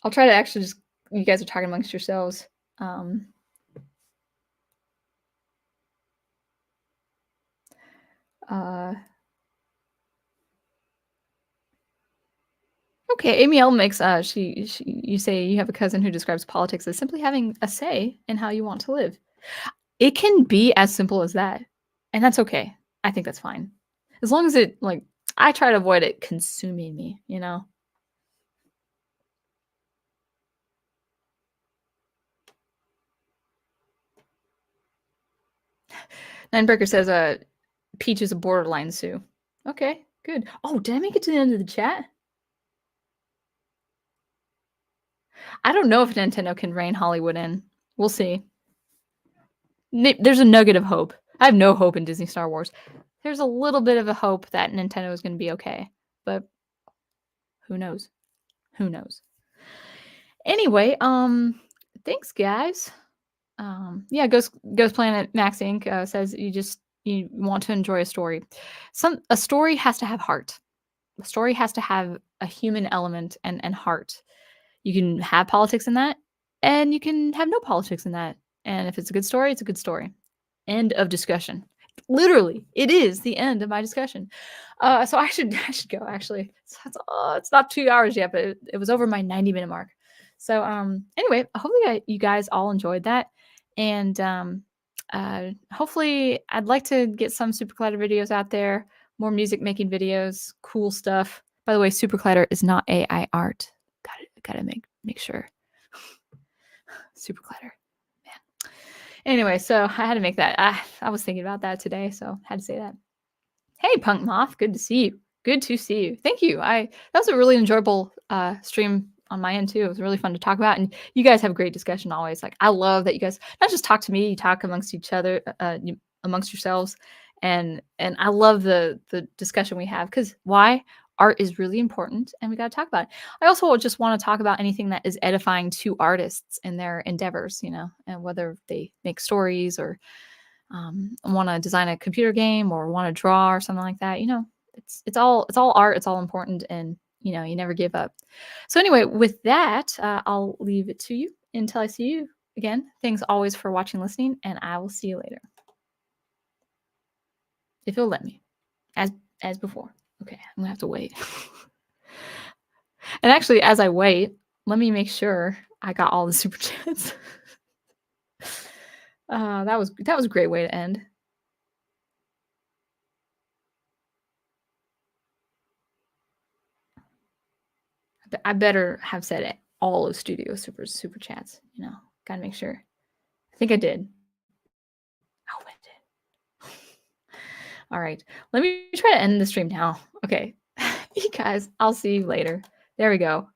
I'll try to actually just, you guys are talking amongst yourselves. Okay, Amy L makes you say you have a cousin who describes politics as simply having a say in how you want to live. It can be as simple as that, and that's okay. I think that's fine. As long as it, like, I try to avoid it consuming me, you know? Ninebreaker says, Peach is a borderline Sue. Okay, good. Oh, did I make it to the end of the chat? I don't know if Nintendo can rein Hollywood in. We'll see. There's a nugget of hope. I have no hope in Disney Star Wars. There's a little bit of a hope that Nintendo is going to be okay, but who knows? Who knows? Anyway, thanks, guys. Yeah, Ghost Planet Max Inc. Says you want to enjoy a story. A story has to have heart. A story has to have a human element and heart. You can have politics in that, and you can have no politics in that. And if it's a good story, it's a good story. End of discussion. Literally, it is the end of my discussion. So I should go. Actually, it's not 2 hours yet, but it was over my 90-minute mark. So anyway, hopefully you guys all enjoyed that, and hopefully I'd like to get some SuperCollider videos out there, more music making videos, cool stuff. By the way, SuperCollider is not AI art. Gotta make sure. SuperCollider. Anyway, so I had to make that. I was thinking about that today, so I had to say that. Hey, Punk Moth, good to see you. Good to see you. Thank you. That was a really enjoyable stream on my end too. It was really fun to talk about, and you guys have great discussion always. Like, I love that you guys not just talk to me, you talk amongst each other, amongst yourselves, and I love the discussion we have, because why? Art is really important, and we got to talk about it. I also just want to talk about anything that is edifying to artists in their endeavors, and whether they make stories or want to design a computer game or want to draw or something like that. it's all art, it's all important, and you know, you never give up. So anyway, with that, I'll leave it to you until I see you again. Thanks always for watching, listening, and I will see you later. If you'll let me. As before. Okay, I'm gonna have to wait. And actually, as I wait, let me make sure I got all the super chats. That was a great way to end. I better have said it. All of Studio super chats. You know, gotta make sure. I think I did. Oh, I did. All right, let me try to end the stream now. Okay, you guys, I'll see you later. There we go.